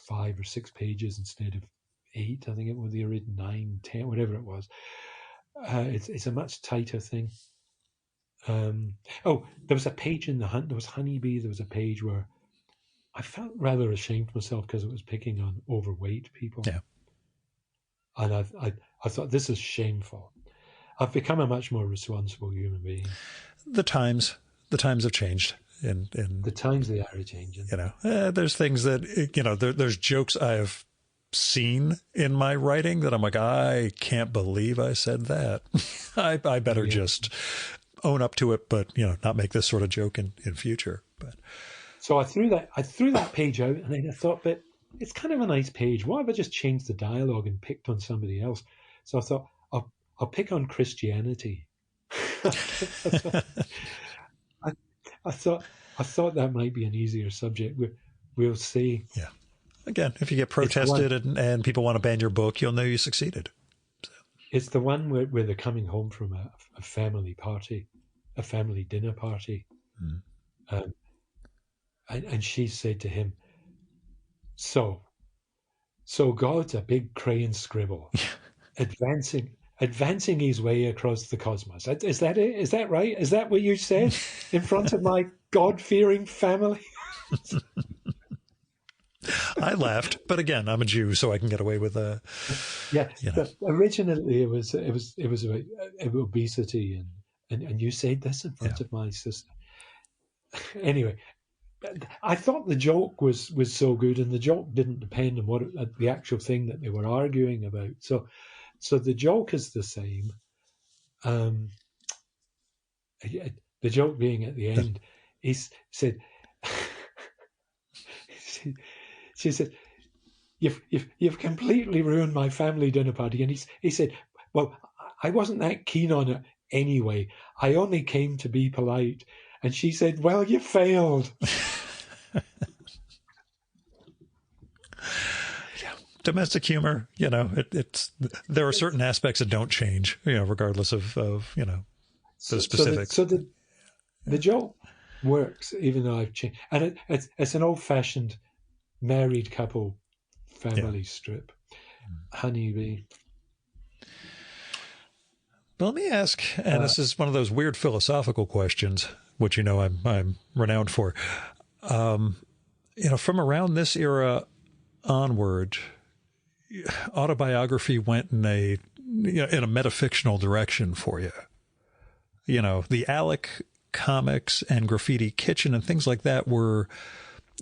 5 or 6 pages instead of 8. I think it was the original 9, 10, whatever it was. It's a much tighter thing. There was a page in there was Honeybee. There was a page where I felt rather ashamed of myself because it was picking on overweight people. Yeah. And I thought, this is shameful. I've become a much more responsible human being. The times have changed. In the times they are changing. There's things that, there's jokes I have seen in my writing that I'm like, I can't believe I said that. I better just own up to it, but not make this sort of joke in future. But so I threw that page out, and then I thought, but it's kind of a nice page. Why have I just changed the dialogue and picked on somebody else? So I thought I'll pick on Christianity. I thought that might be an easier subject. We'll see. Yeah. Again, if you get protested and people want to ban your book, you'll know you succeeded. So. It's the one where they're coming home from a family party, a family dinner party. Mm. And she said to him, so God's a big crayon scribble, advancing his way across the cosmos. Is that it? Is that right? Is that what you said in front of my God-fearing family? I laughed, but again, I'm a Jew, so I can get away with But originally, it was about obesity, and you said this in front of my sister. Anyway, I thought the joke was so good, and the joke didn't depend on the actual thing that they were arguing about. So the joke is the same. The joke being at the end, he said. She said, "You've completely ruined my family dinner party." And he said, "Well, I wasn't that keen on it anyway. I only came to be polite." And she said, "Well, you failed." Yeah, domestic humor. It's there are certain aspects that don't change. Regardless of the specifics. So the joke works, even though I've changed, and it's an old-fashioned married couple family strip. Honeybee. But let me ask, and this is one of those weird philosophical questions, which I'm renowned for. From around this era onward, autobiography went in a metafictional direction for you. The Alec comics and Graffiti Kitchen and things like that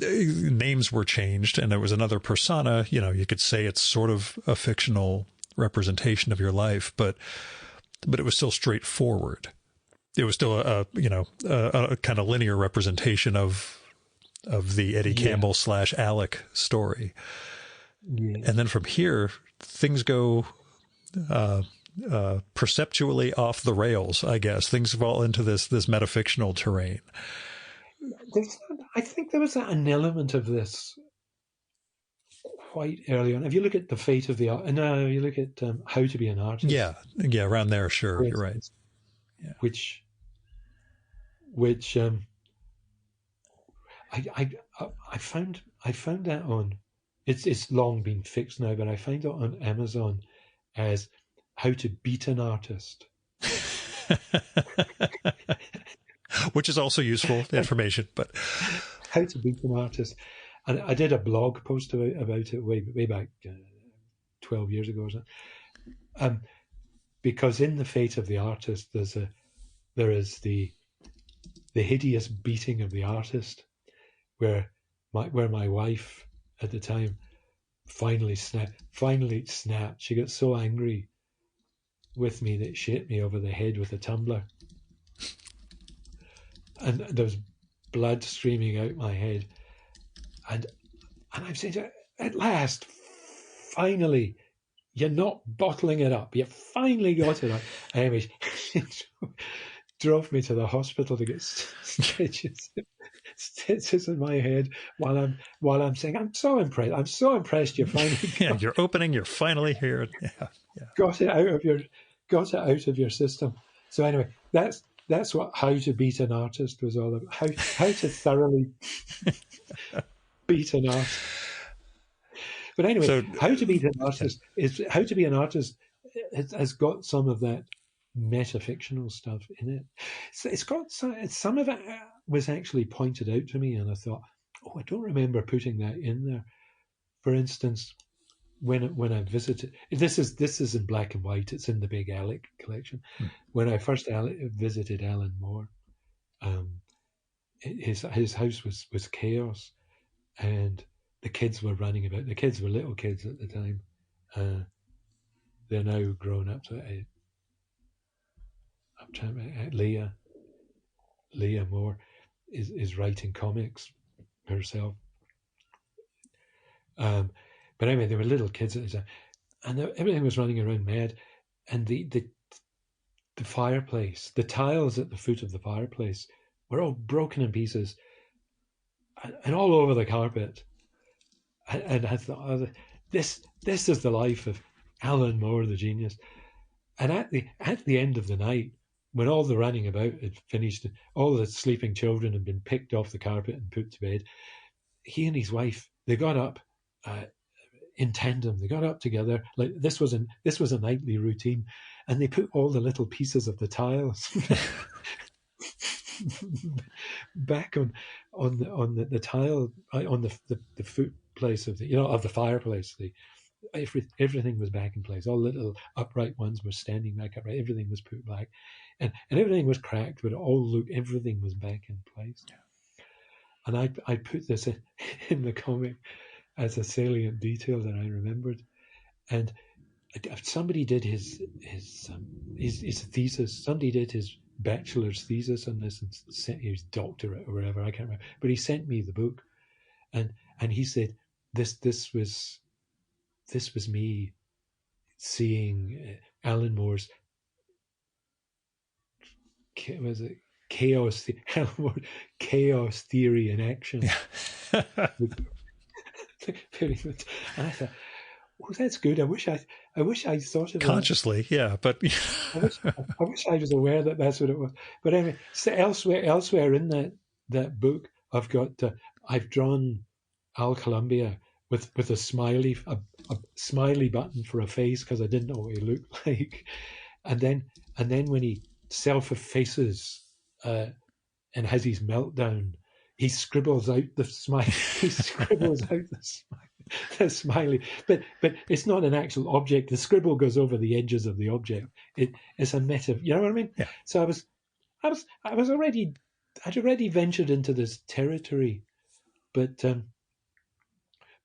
names were changed, and there was another persona. You could say it's sort of a fictional representation of your life, but it was still straightforward. It was still a kind of linear representation of the Eddie Campbell / Alec story. Yeah. And then from here, things go perceptually off the rails, I guess. Things fall into this metafictional terrain. I think there was an element of this quite early on. If you look at The Fate of the Art, no, you look at How to Be an Artist. Yeah, around there, sure, you're right. Yeah. Which I found that on. It's long been fixed now, but I find it on Amazon as How to Beat an Artist. Which is also useful information, but How to Beat an Artist. And I did a blog post about it way back 12 years ago or something. Because in The Fate of the Artist, there is the hideous beating of the artist, where my wife at the time finally snapped. She got so angry with me that she hit me over the head with a tumbler, and there was blood streaming out my head. And I'm saying to her, at last, finally, you're not bottling it up. You finally got it up. Anyway, she drove me to the hospital to get stitches in my head while I'm saying, I'm so impressed you finally you're opening, you're finally here. Got it out of your system. So anyway, that's what How to Beat an Artist was all about. How to thoroughly beat an artist. But anyway, How to Beat an Artist is How to Be an Artist. It has got some of that metafictional stuff in it. So it's got some of it was actually pointed out to me, and I thought, I don't remember putting that in there. For instance, when I visited, this is in black and white. It's in the big Alec collection. When I first visited Alan Moore, his house was chaos, and the kids were running about. The kids were little kids at the time. They're now grown up. I'm trying to. Leah Moore is writing comics herself. But anyway, they were little kids at the time, and everything was running around mad. And the fireplace, the tiles at the foot of the fireplace, were all broken in pieces, and all over the carpet. And I thought, this is the life of Alan Moore, the genius. And at the end of the night, when all the running about had finished, all the sleeping children had been picked off the carpet and put to bed, he and his wife, they got up in tandem. They got up together. Like this was a nightly routine, and they put all the little pieces of the tiles back on the tile, on the foot place of the fireplace. Everything was back in place. All the little upright ones were standing back upright. Everything was put back, and everything was cracked, but everything was back in place. Yeah. And I put this in the comic as a salient detail that I remembered. And somebody did his thesis. Somebody did his bachelor's thesis on this and sent his doctorate or whatever. I can't remember. But he sent me the book, and he said this was me seeing Alan Moore's chaos theory in action. Yeah. And I thought, that's good. I wish I thought of consciously, that. Yeah, but I wish I was aware that that's what it was. But anyway, so elsewhere in that book, I've drawn Al Columbia with a smiley button for a face because I didn't know what he looked like, and then when he self-effaces and has his meltdown, he scribbles out the smile. He scribbles out the smiley, but it's not an actual object. The scribble goes over the edges of the object. It's a metaphor. You know what I mean? Yeah. So I'd already ventured into this territory, but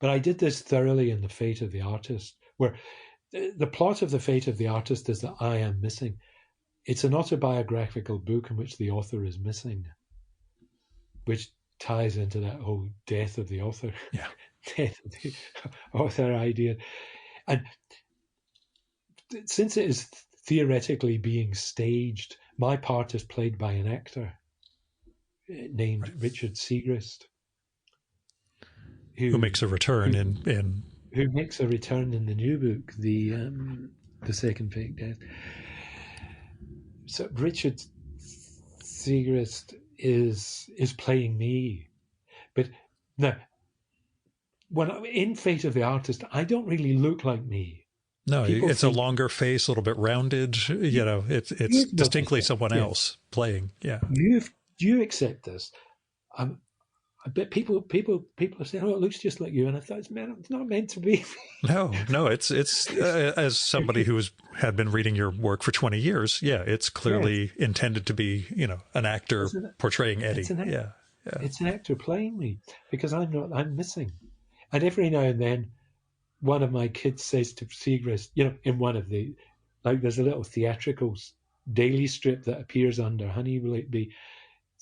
I did this thoroughly in The Fate of the Artist, where the plot of The Fate of the Artist is that I am missing. It's an autobiographical book in which the author is missing, which ties into that whole death of the author, Yeah. death of the author idea. And since it is theoretically being staged, my part is played by an actor named Richard Segrist, who makes a return in who makes a return in the new book, the Second Fake Death. So Richard Segrist is playing me, but now when in Fate of the Artist, I don't really look like me. No, it's a longer face, a little bit rounded. You know, it's distinctly someone else playing. Yeah, you accept this. I bet people are saying, "Oh, it looks just like you," and I thought, "Man, it's not meant to be." No, it's as somebody who had been reading your work for 20 years. Yeah, it's clearly intended to be, an actor portraying Eddie. Yeah. It's an actor playing me because I'm missing, and every now and then, one of my kids says to Segrist, in one of the, there's a little theatrical daily strip that appears under Honey Will It Be.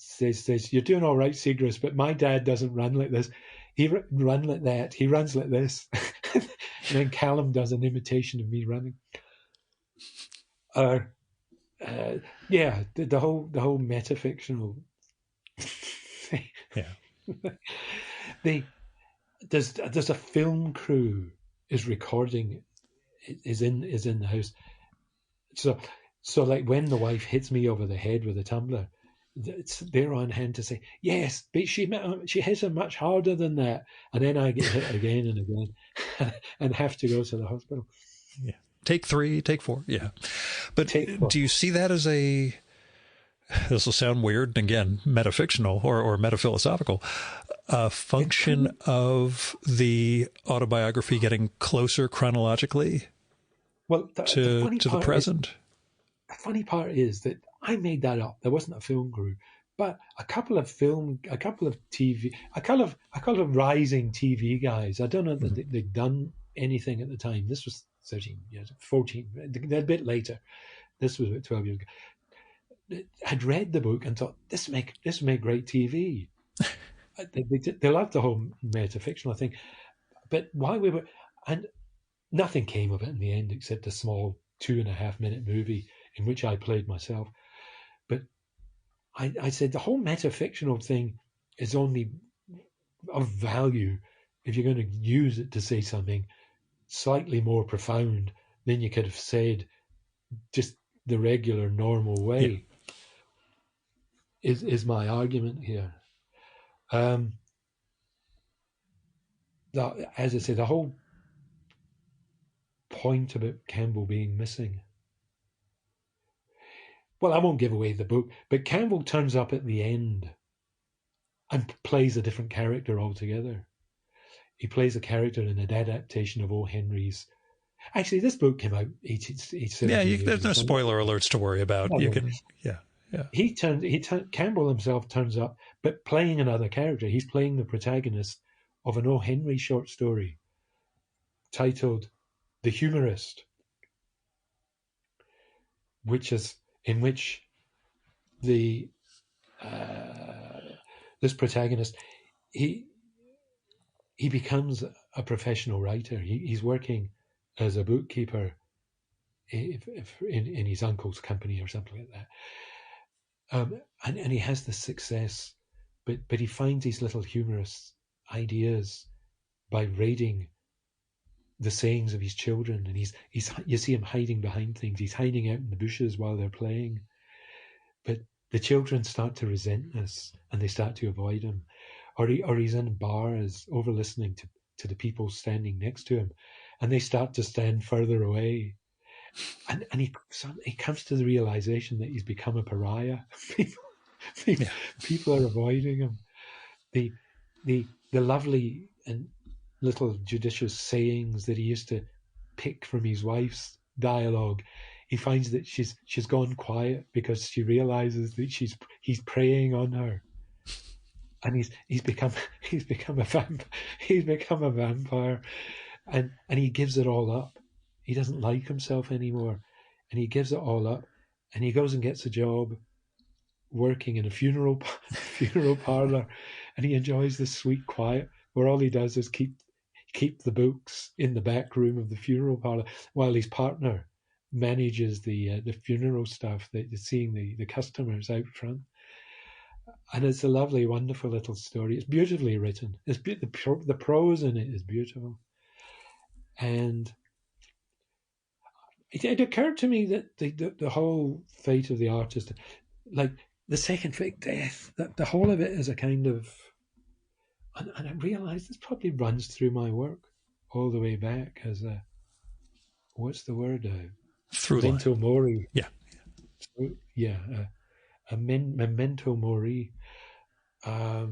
Says, "You're doing all right, Segrist, but my dad doesn't run like this. He run like that. He runs like this." And then Callum does an imitation of me running. The whole metafictional thing. Yeah. There's a film crew is recording, is in the house. So like when the wife hits me over the head with a tumbler, they're on hand to say, "Yes, but she hits him much harder than that," and then I get hit again and again and have to go to the hospital. Yeah, take 3, take 4. Yeah, but do you see that as this will sound weird, and again, metafictional or metaphilosophical, a function of the autobiography getting closer chronologically to the present? The funny part is that I made that up. There wasn't a film crew, but a couple of rising TV guys. I don't know that they'd done anything at the time. This was 13 years, 14, a bit later. This was about 12 years ago. Had read the book and thought, this make great TV. They loved the whole metafictional thing, but and nothing came of it in the end except a small 2.5-minute movie in which I played myself. But I said the whole metafictional thing is only of value if you're going to use it to say something slightly more profound than you could have said just the regular, normal way. Yeah. Is my argument here. As I say, the whole point about Campbell being missing. Well, I won't give away the book, but Campbell turns up at the end and plays a different character altogether. He plays a character in an adaptation of O. Henry's. Actually, this book came out 87 years. There's no spoiler alerts to worry about. Campbell himself turns up, but playing another character. He's playing the protagonist of an O. Henry short story titled "The Humorist," in which this protagonist he becomes a professional writer. He's working as a bookkeeper in his uncle's company or something like that. And he has this success, but he finds these little humorous ideas by raiding the sayings of his children, and you see him hiding behind things. He's hiding out in the bushes while they're playing, but the children start to resent this and they start to avoid him, or he's in bars over listening to the people standing next to him, and they start to stand further away, And he comes to the realization that he's become a pariah. People are avoiding him. The lovely and little judicious sayings that he used to pick from his wife's dialogue, he finds that she's gone quiet because she realizes that he's preying on her, and he's become he's become a vampire, and he gives it all up. He doesn't like himself anymore, and he gives it all up, and he goes and gets a job working in a funeral parlor, and he enjoys the sweet quiet where all he does is keep the books in the back room of the funeral parlor while his partner manages the funeral stuff, seeing the customers out front. And it's a lovely, wonderful little story. It's beautifully written. The prose in it is beautiful. And it occurred to me that the whole fate of the artist, like the second fake death, that the whole of it is a kind of, and I realised this probably runs through my work all the way back as a, what's the word? Through memento mori. Yeah. Yeah. A memento mori. A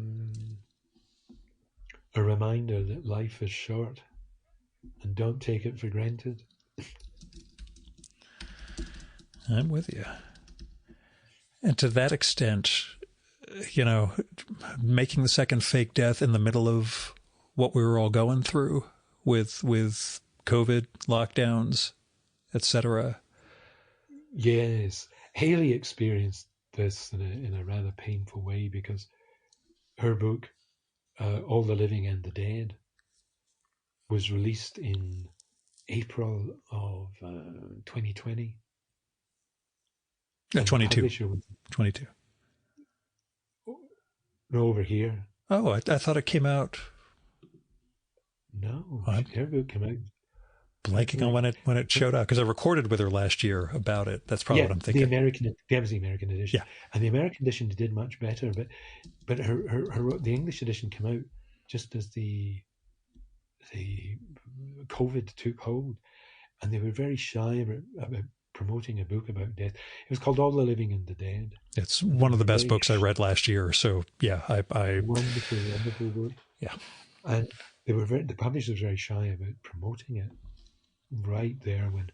reminder that life is short and don't take it for granted. I'm with you. And to that extent, you know, making the second fake death in the middle of what we were all going through with COVID lockdowns, etc. Yes, Haley experienced this in a rather painful way because her book, All the Living and the Dead, was released in April of 2020. 22. No, over here. Oh, I thought it came out. No, her book came out. Blanking on when it showed up, because I recorded with her last year about it. That's probably what I'm thinking. That was the American edition. Yeah, and the American edition did much better, but her the English edition came out just as the COVID took hold, and they were very shy about promoting a book about death. It was called All the Living and the Dead. It's one of the best books I read last year. So yeah, I wonderful book. Yeah, and the publisher was very shy about promoting it right there when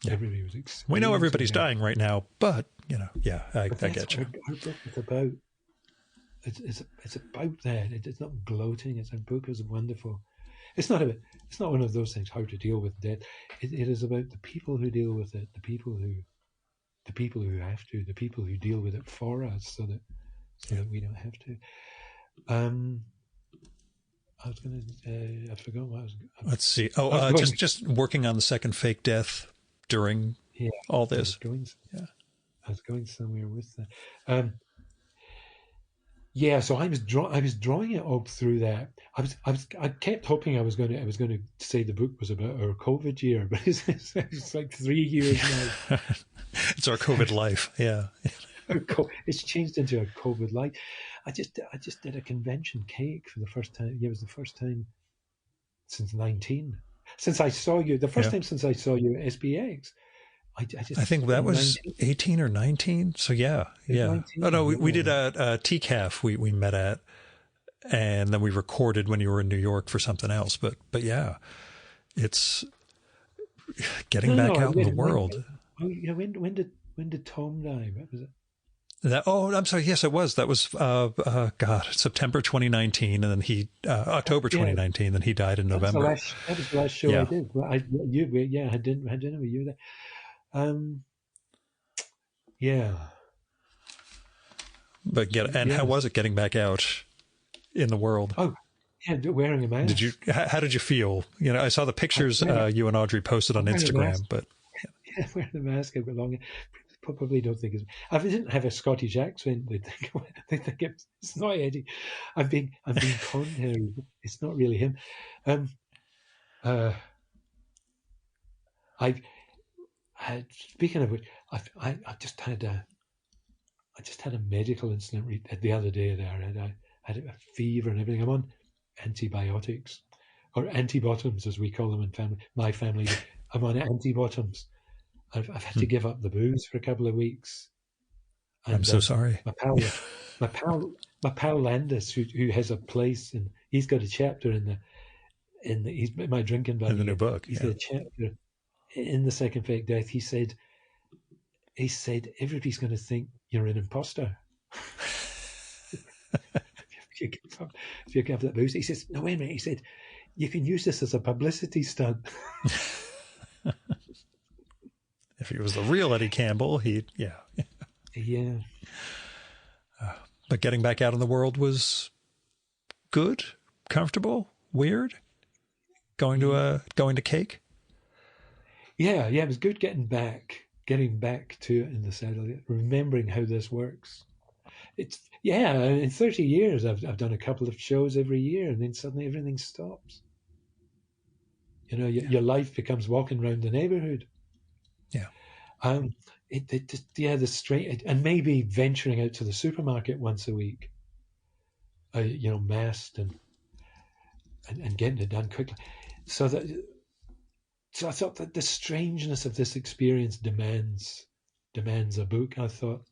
everybody was excited. We know everybody's dying right now, but you know, I get you. Our book is about. It's about that. It's not gloating. It's a book is wonderful. It's not one of those things, how to deal with death. It is about the people who deal with it, the people who have to, the people who deal with it for us, so that we don't have to. I was going to. I forgot what I was. Let's see. Just working on the second fake death during all this. I was going somewhere with that. So I was drawing it all through that. I kept hoping I was going to say the book was about our COVID year, but it's like 3 years now. It's our COVID life. Yeah. It's changed into a COVID life. I just did a convention cake for the first time. Yeah, it was the first time since 19. Since I saw you, the first time since I saw you at SBX. I think that was 18 or 19. So yeah. 19, oh no, we did a TCAF we met at, and then we recorded when you were in New York for something else. But yeah, it's getting back out in the world. When did Tom die? What was it? I'm sorry. Yes, it was. That was September 2019, and then he October 2019. Then he died in November. That was the last show I did. Well, I had dinner with you there. But how was it getting back out in the world? Oh, yeah, wearing a mask. How did you feel? You know, I saw the pictures you and Audrey posted on Instagram, but wearing the mask a bit longer. Probably don't think I didn't have a Scottish accent. They think it's not Eddie. I'm being conned here. It's not really him. Speaking of which, I just had a medical incident the other day there. I had a fever and everything. I'm on antibiotics, or antibottoms as we call them in my family. I'm on antibottoms, I've had to give up the booze for a couple of weeks. I'm And so sorry. my pal, my pal, my pal Landis, who has a place, and he's got a chapter he's my drinking buddy. In the new book, He's yeah. got a chapter in The Second Fake Death. He said everybody's going to think you're an imposter. If you give that booze, he says, no, wait a minute. He said, you can use this as a publicity stunt. If he was the real Eddie Campbell, Yeah. But getting back out in the world was good, comfortable, weird. Going to Cake. Yeah, it was good getting back to it in the saddle, remembering how this works. In 30 years, I've done a couple of shows every year, and then suddenly everything stops. Your life becomes walking around the neighborhood. Yeah. The strange, and maybe venturing out to the supermarket once a week, masked and getting it done quickly. So I thought that the strangeness of this experience demands a book. I thought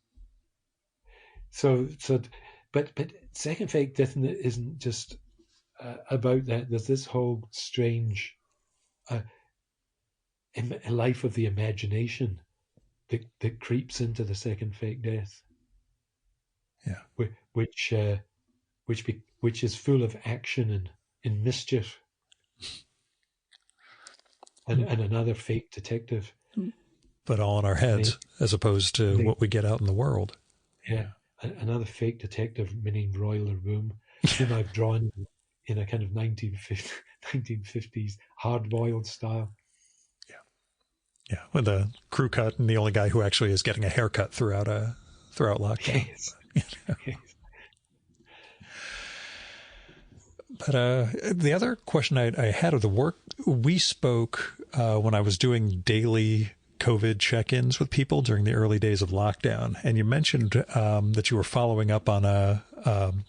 but Second Fake Death isn't just about that. There's this whole strange a life of the imagination that creeps into the Second Fake Death. Yeah, which is full of action and mischief, and another fake detective. But all in our heads, as opposed to what we get out in the world. Yeah, another fake detective named Roy LeBoom, whom I've drawn in a kind of 1950s hard-boiled style. Yeah, with the crew cut and the only guy who actually is getting a haircut throughout lockdown. Yes. But the other question I had of the work, we spoke when I was doing daily COVID check-ins with people during the early days of lockdown, and you mentioned that you were following up on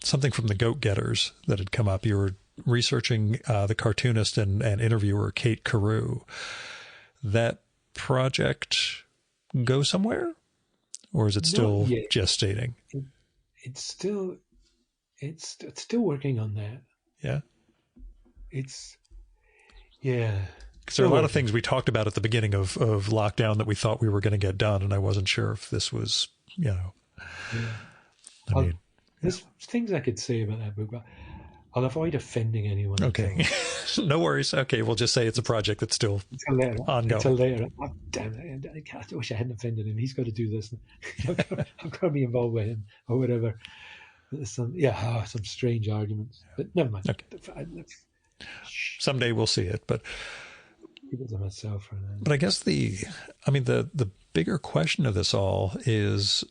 something from the Goat Getters that had come up. You were researching the cartoonist and interviewer Kate Carew. That project go somewhere, or is it still gestating? It's still working on that. Yeah. Because there are a lot of things we talked about at the beginning of lockdown that we thought we were going to get done, and I wasn't sure if this was, there's things I could say about that book, but I'll avoid offending anyone. Okay. No worries. Okay, we'll just say it's a project that's still ongoing. Until later. Oh, damn it. I wish I hadn't offended him. He's got to do this. I've got to be involved with him or whatever. Some strange arguments. But never mind. Okay. Someday we'll see it, but keep it to myself for now. But I guess the bigger question of this all is,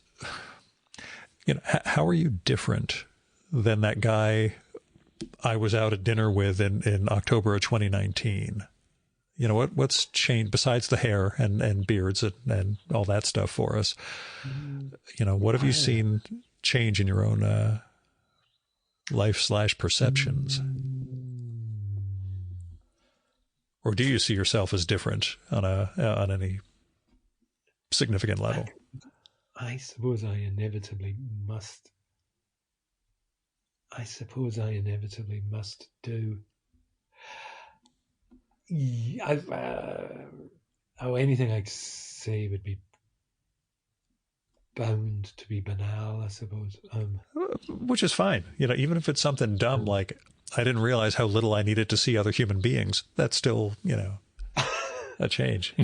how are you different than that guy I was out at dinner with in October of 2019? What's changed besides the hair and beards and all that stuff for us? What have you seen change in your own life/perceptions? Or do you see yourself as different on any significant level? I suppose I inevitably must. Do. Anything I say would be bound to be banal, I suppose. Which is fine. Even if it's something dumb like, I didn't realize how little I needed to see other human beings. That's still, a change.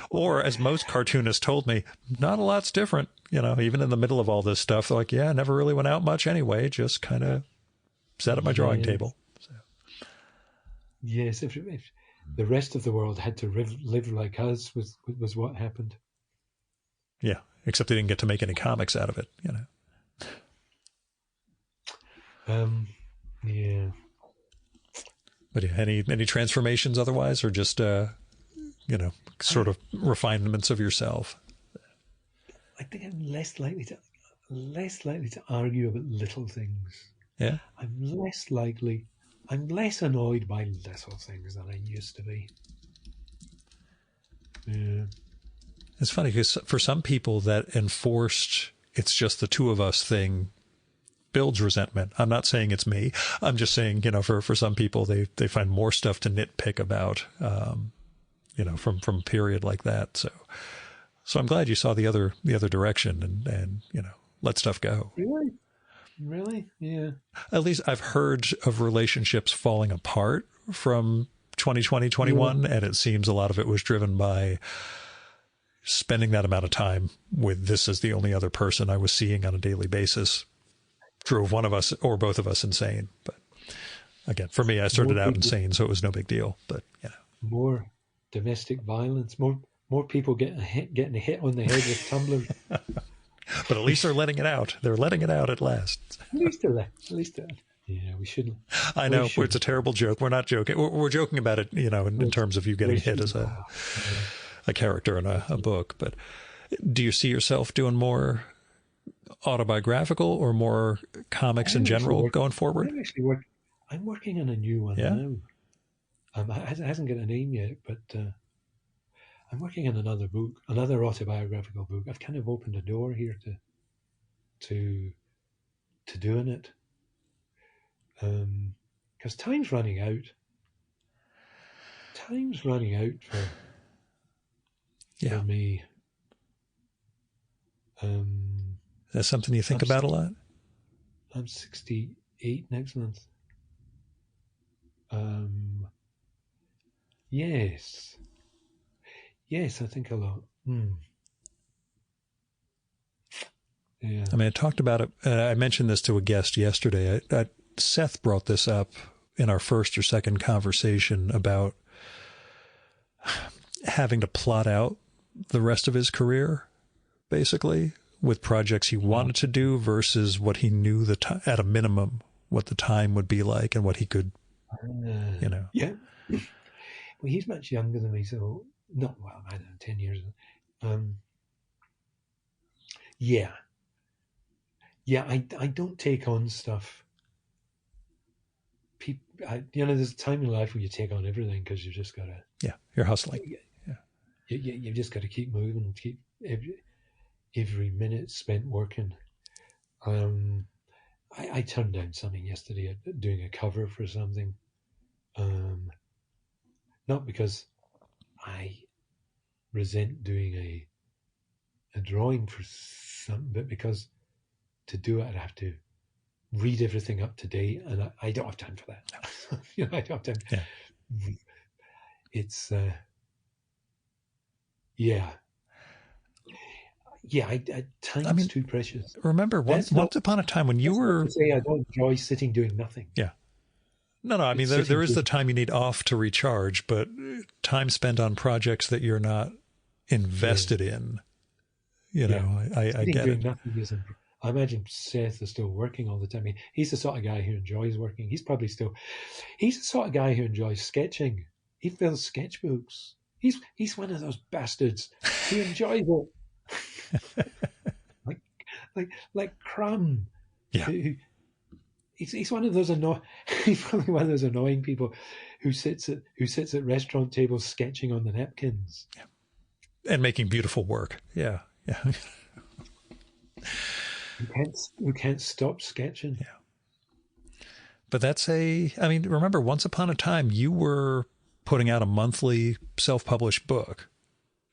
Or, as most cartoonists told me, not a lot's different. Even in the middle of all this stuff, they're like, yeah, I never really went out much anyway. Just kind of sat at my drawing table. So. Yes, if the rest of the world had to live like us, was what happened. Yeah, except they didn't get to make any comics out of it, Yeah. But any transformations otherwise, or just sort of refinements of yourself? I think I'm less likely to argue about little things. Yeah. I'm less likely I'm less annoyed by little things than I used to be. Yeah. It's funny because for some people that enforced "it's just the two of us" thing builds resentment. I'm not saying it's me. I'm just saying, for some people, they find more stuff to nitpick about, from a period like that. So I'm glad you saw the other direction and let stuff go. Really? Yeah. At least I've heard of relationships falling apart from 2020, 21, and it seems a lot of it was driven by spending that amount of time with this as the only other person I was seeing on a daily basis drove one of us or both of us insane. But again, for me, I started out insane, so it was no big deal. But more domestic violence, more people getting hit on the head with tumblers. But at least they're letting it out. They're letting it out at last. At least they're. Yeah, we shouldn't. I know it's a terrible joke. We're not joking. We're joking about it, in terms of you getting hit as a character in a book. But do you see yourself doing more autobiographical or more comics in general going forward? I'm working on a new one now. It hasn't got a name yet, but I'm working on another book, another autobiographical book. I've kind of opened a door here to doing it, because time's running out. Time's running out for me. That's something you think about a lot? I'm 68 next month. Yes. Yes, I think a lot. Yeah. I mean, I talked about it. I mentioned this to a guest yesterday. Seth brought this up in our first or second conversation about having to plot out the rest of his career, basically, with projects he wanted to do versus what he knew at a minimum, what the time would be like and what he could, Yeah. Well, he's much younger than me, so I don't know, 10 years. Yeah. I don't take on stuff. There's a time in life where you take on everything because you just gotta. Yeah, you're hustling. Yeah. You've just got to keep moving, keep every minute spent working. I turned down something yesterday, doing a cover for something. Not because I resent doing a drawing for something, but because to do it, I'd have to read everything up to date, and I don't have time for that. I don't have time. Yeah. It's time's too precious. Remember, once upon a time when you were... Not to say I don't enjoy sitting doing nothing. Yeah. No, I mean, there is the time you need off to recharge, but time spent on projects that you're not invested in, I get it. I imagine Seth is still working all the time. I mean, he's the sort of guy who enjoys working. He's the sort of guy who enjoys sketching. He fills sketchbooks. He's one of those bastards who enjoys it. like Crumb. Yeah. He's one of those he's probably one of those annoying people who sits at restaurant tables sketching on the napkins. Yeah. And making beautiful work. Yeah. Yeah. Who can't stop sketching. Yeah. But remember, once upon a time you were putting out a monthly self-published book.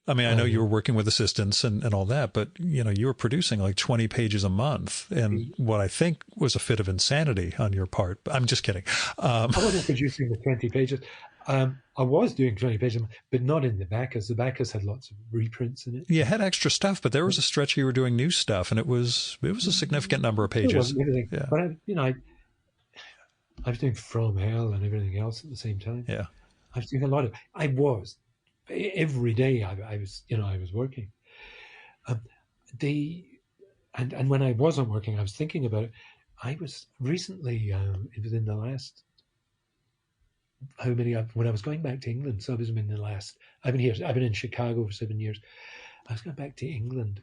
I mean, I know you were working with assistants and all that, but you were producing like 20 pages a month, and what I think was a fit of insanity on your part. But I'm just kidding. I wasn't producing the 20 pages. I was doing 20 pages, but not in the Bacchus. The Bacchus had lots of reprints in it. You had extra stuff, but there was a stretch you were doing new stuff, and it was a significant number of pages. Yeah. But I was doing From Hell and everything else at the same time. Yeah. I was doing a lot of. Every day I was working. And when I wasn't working, I was thinking about it. I was recently, it was in the last, when I was going back to England, so it was in the last, I've been in Chicago for 7 years. I was going back to England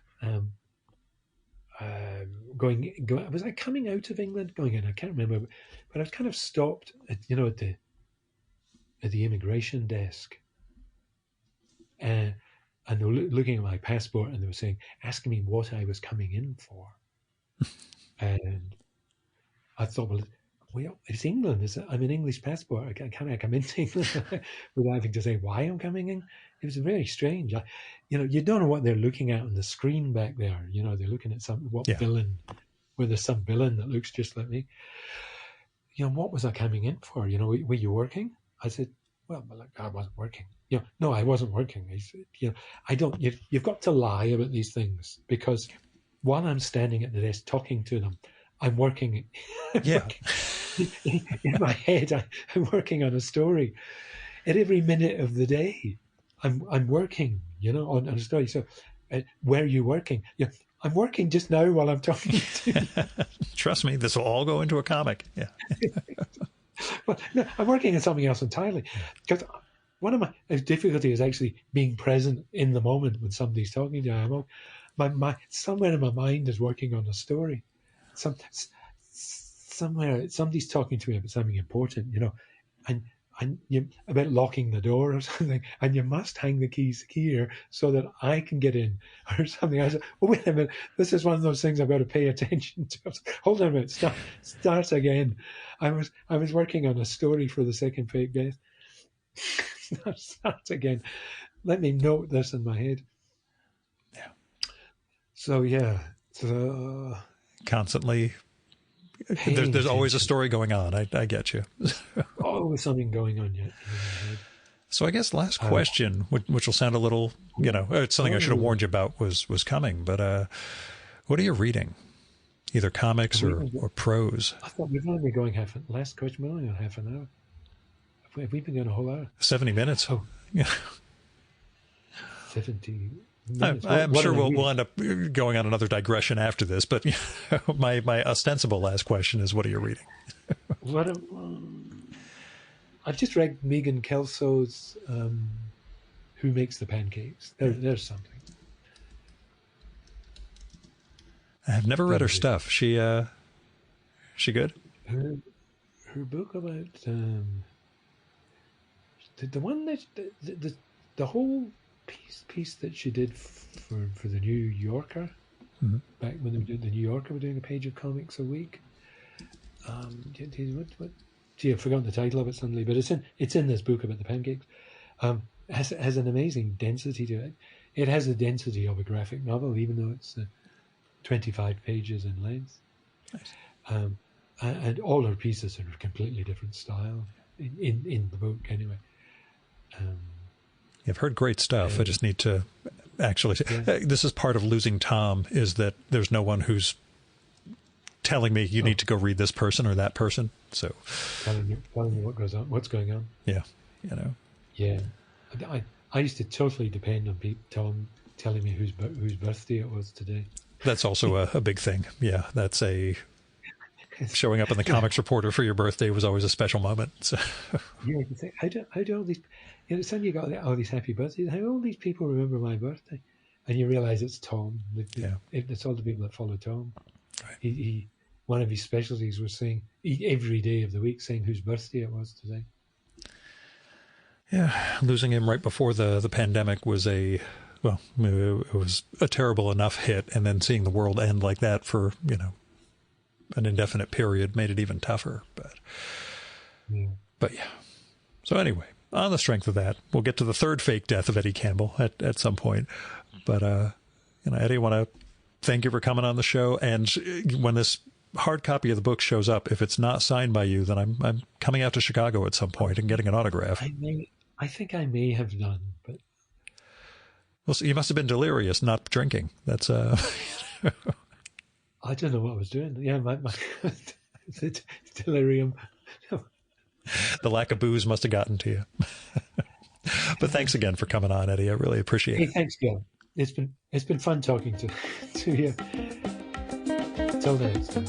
going. Was I coming out of England? Going in? I can't remember, but I was kind of stopped at the immigration desk, and they were looking at my passport, and they were saying, asking me what I was coming in for, and I thought, well, it's England. I'm an English passport. Can I come into England without having to say why I'm coming in? It was very strange. You don't know what they're looking at on the screen back there. They're looking at villain, where there's some villain that looks just like me. What was I coming in for? Were you working? I said, well, I wasn't working. No, I wasn't working. I said, I don't. You've got to lie about these things, because while I'm standing at the desk talking to them, I'm working. Yeah. In my head, I'm working on a story. At every minute of the day, I'm working, on a story. So, where are you working? I'm working just now while I'm talking to you. Trust me, this will all go into a comic. Yeah. But no, I'm working on something else entirely. Because one of my difficulty is actually being present in the moment when somebody's talking to you. My somewhere in my mind is working on a story. Somewhere somebody's talking to me about something important, and about locking the door or something, and you must hang the keys here so that I can get in or something. I said, oh, wait a minute, this is one of those things I've got to pay attention to. Hold on a minute, start again. I was working on a story for the second fake guest. Start again. Let me note this in my head. Yeah. So yeah. So constantly. There's always a story going on. I get you. Always something going on yet. So I guess last question, which will sound a little, it's something I should have warned you about was coming. But what are you reading? Either comics or prose? I thought we've only been going last question, we're only on half an hour. Have we been going a whole hour? 70 minutes. Oh. Yeah. 70 I'm sure we'll end up going on another digression after this, but my ostensible last question is, what are you reading? I've just read Megan Kelso's Who Makes the Pancakes. There's something. I've never read her stuff. She good? Her book about the one that the whole piece that she did for the New Yorker, mm-hmm. back when they were doing the New Yorker, were doing a page of comics a week. I've forgotten the title of it suddenly, but it's in this book about the pancakes. Has an amazing density to it. It has the density of a graphic novel, even though it's 25 pages in length. Nice. And all her pieces are a completely different style in the book, anyway. I've heard great stuff. I just need to actually say, this is part of losing Tom, is that there's no one who's telling me you need to go read this person or that person. So telling you what's going on. Yeah. Yeah. I used to totally depend on Tom telling me whose birthday it was today. That's also a big thing. Yeah. That's showing up in the Comics Reporter for your birthday was always a special moment. So. Yeah, you think, how do all these, suddenly you got all these happy birthdays, how all these people remember my birthday? And you realize it's Tom. It's all the people that follow Tom. Right. He one of his specialties was saying every day of the week, saying whose birthday it was today. Yeah, losing him right before the pandemic was it was a terrible enough hit, and then seeing the world end like that for an indefinite period made it even tougher. But yeah. So anyway, on the strength of that, we'll get to the third fake death of Eddie Campbell at some point. But Eddie, I want to thank you for coming on the show. And when this hard copy of the book shows up, if it's not signed by you, then I'm coming out to Chicago at some point and getting an autograph. I think I may have done, but well, so you must have been delirious, not drinking. That's I don't know what I was doing. Yeah, my delirium. The lack of booze must have gotten to you. But thanks again for coming on, Eddie. I really appreciate it. Hey, thanks, Gil. It's been fun talking to you. Till the next time.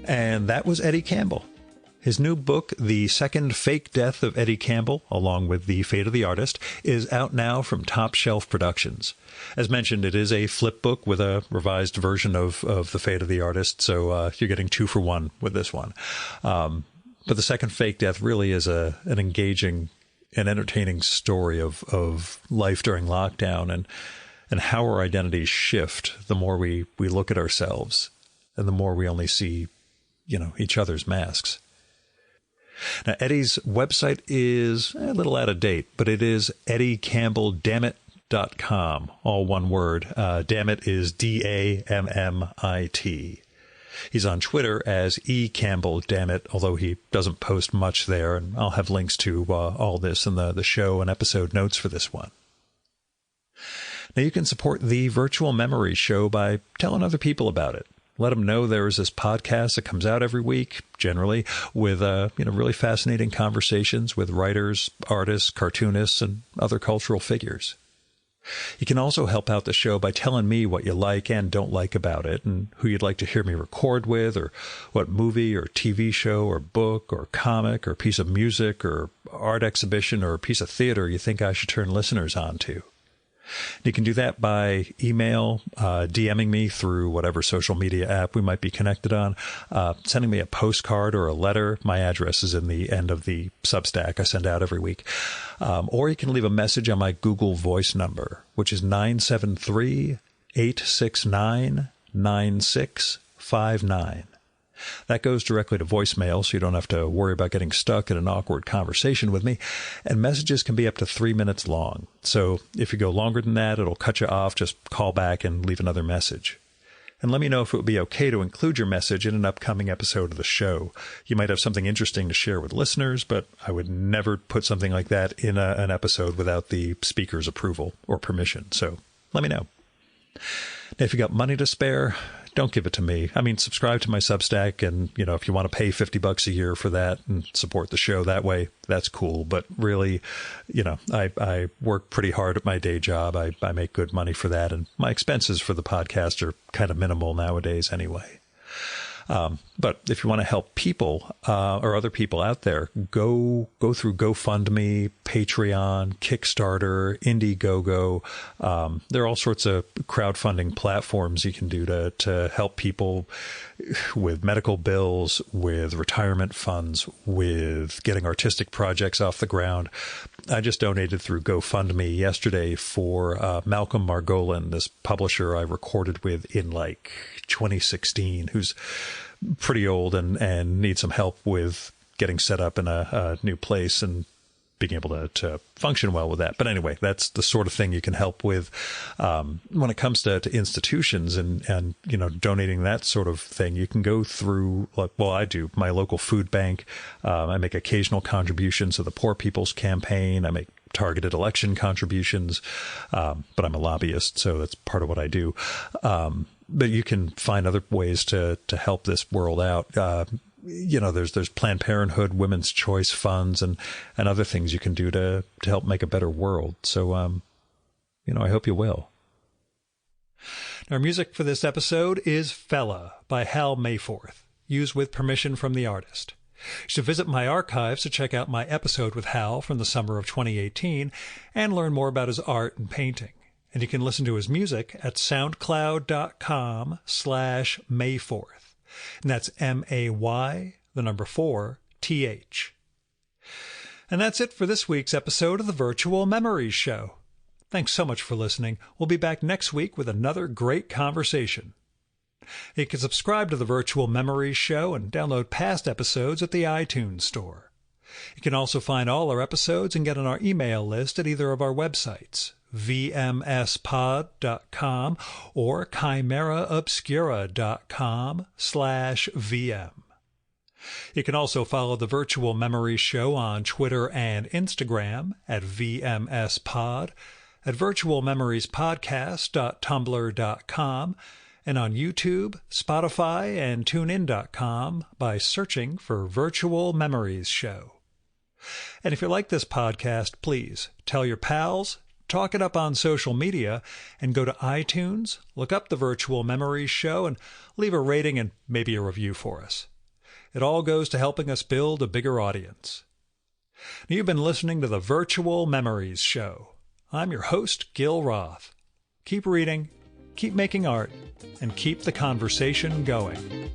And that was Eddie Campbell. His new book, The Second Fake Death of Eddie Campbell, along with The Fate of the Artist, is out now from Top Shelf Productions. As mentioned, it is a flip book with a revised version of The Fate of the Artist, so you're getting 2 for 1 with this one. But The Second Fake Death really is an engaging and entertaining story of life during lockdown and how our identities shift the more we look at ourselves and the more we only see, each other's masks. Now, Eddie's website is a little out of date, but it is eddiecampbelldammit.com, all one word. Dammit is DAMMIT. He's on Twitter as eCampbellDammit, although he doesn't post much there, and I'll have links to all this in the show and episode notes for this one. Now, you can support the Virtual Memories Show by telling other people about it. Let them know there is this podcast that comes out every week, generally, with really fascinating conversations with writers, artists, cartoonists, and other cultural figures. You can also help out the show by telling me what you like and don't like about it, and who you'd like to hear me record with, or what movie or TV show or book or comic or piece of music or art exhibition or piece of theater you think I should turn listeners on to. You can do that by email, DMing me through whatever social media app we might be connected on, sending me a postcard or a letter. My address is in the end of the Substack I send out every week. Or you can leave a message on my Google Voice number, which is 973-869-9659. That goes directly to voicemail, so you don't have to worry about getting stuck in an awkward conversation with me. And messages can be up to 3 minutes long. So if you go longer than that, it'll cut you off. Just call back and leave another message. And let me know if it would be okay to include your message in an upcoming episode of the show. You might have something interesting to share with listeners, but I would never put something like that in an episode without the speaker's approval or permission. So let me know. Now, if you got money to spare, don't give it to me. I mean, subscribe to my Substack, and, if you want to pay $50 a year for that and support the show that way, that's cool. But really, I work pretty hard at my day job. I make good money for that, and my expenses for the podcast are kind of minimal nowadays anyway. But if you want to help people or other people out there, go through GoFundMe, Patreon, Kickstarter, Indiegogo. There are all sorts of crowdfunding platforms you can do to help people with medical bills, with retirement funds, with getting artistic projects off the ground. I just donated through GoFundMe yesterday for Malcolm Margolin, this publisher I recorded with in 2016, who's pretty old and needs some help with getting set up in a new place and being able to function well with that. But anyway, that's the sort of thing you can help with when it comes to institutions and donating that sort of thing. You can go through, I do my local food bank. I make occasional contributions to the Poor People's Campaign. I make targeted election contributions, but I'm a lobbyist, so that's part of what I do. But you can find other ways to help this world out. There's Planned Parenthood, Women's Choice Funds, and other things you can do to help make a better world. So, I hope you will. Our music for this episode is Fella by Hal Mayforth, used with permission from the artist. You should visit my archives to check out my episode with Hal from the summer of 2018 and learn more about his art and painting. And you can listen to his music at soundcloud.com/Mayforth. And that's MAY4TH. And that's it for this week's episode of the Virtual Memories Show. Thanks so much for listening. We'll be back next week with another great conversation. You can subscribe to the Virtual Memories Show and download past episodes at the iTunes Store. You can also find all our episodes and get on our email list at either of our websites, vmspod.com or chimeraobscura.com/VM. You can also follow the Virtual Memories Show on Twitter and Instagram at vmspod, at virtualmemoriespodcast.tumblr.com, and on YouTube, Spotify, and TuneIn.com by searching for Virtual Memories Show. And if you like this podcast, please tell your pals, talk it up on social media, and go to iTunes, look up the Virtual Memories Show, and leave a rating and maybe a review for us. It all goes to helping us build a bigger audience. You've been listening to the Virtual Memories Show. I'm your host, Gil Roth. Keep reading, keep making art, and keep the conversation going.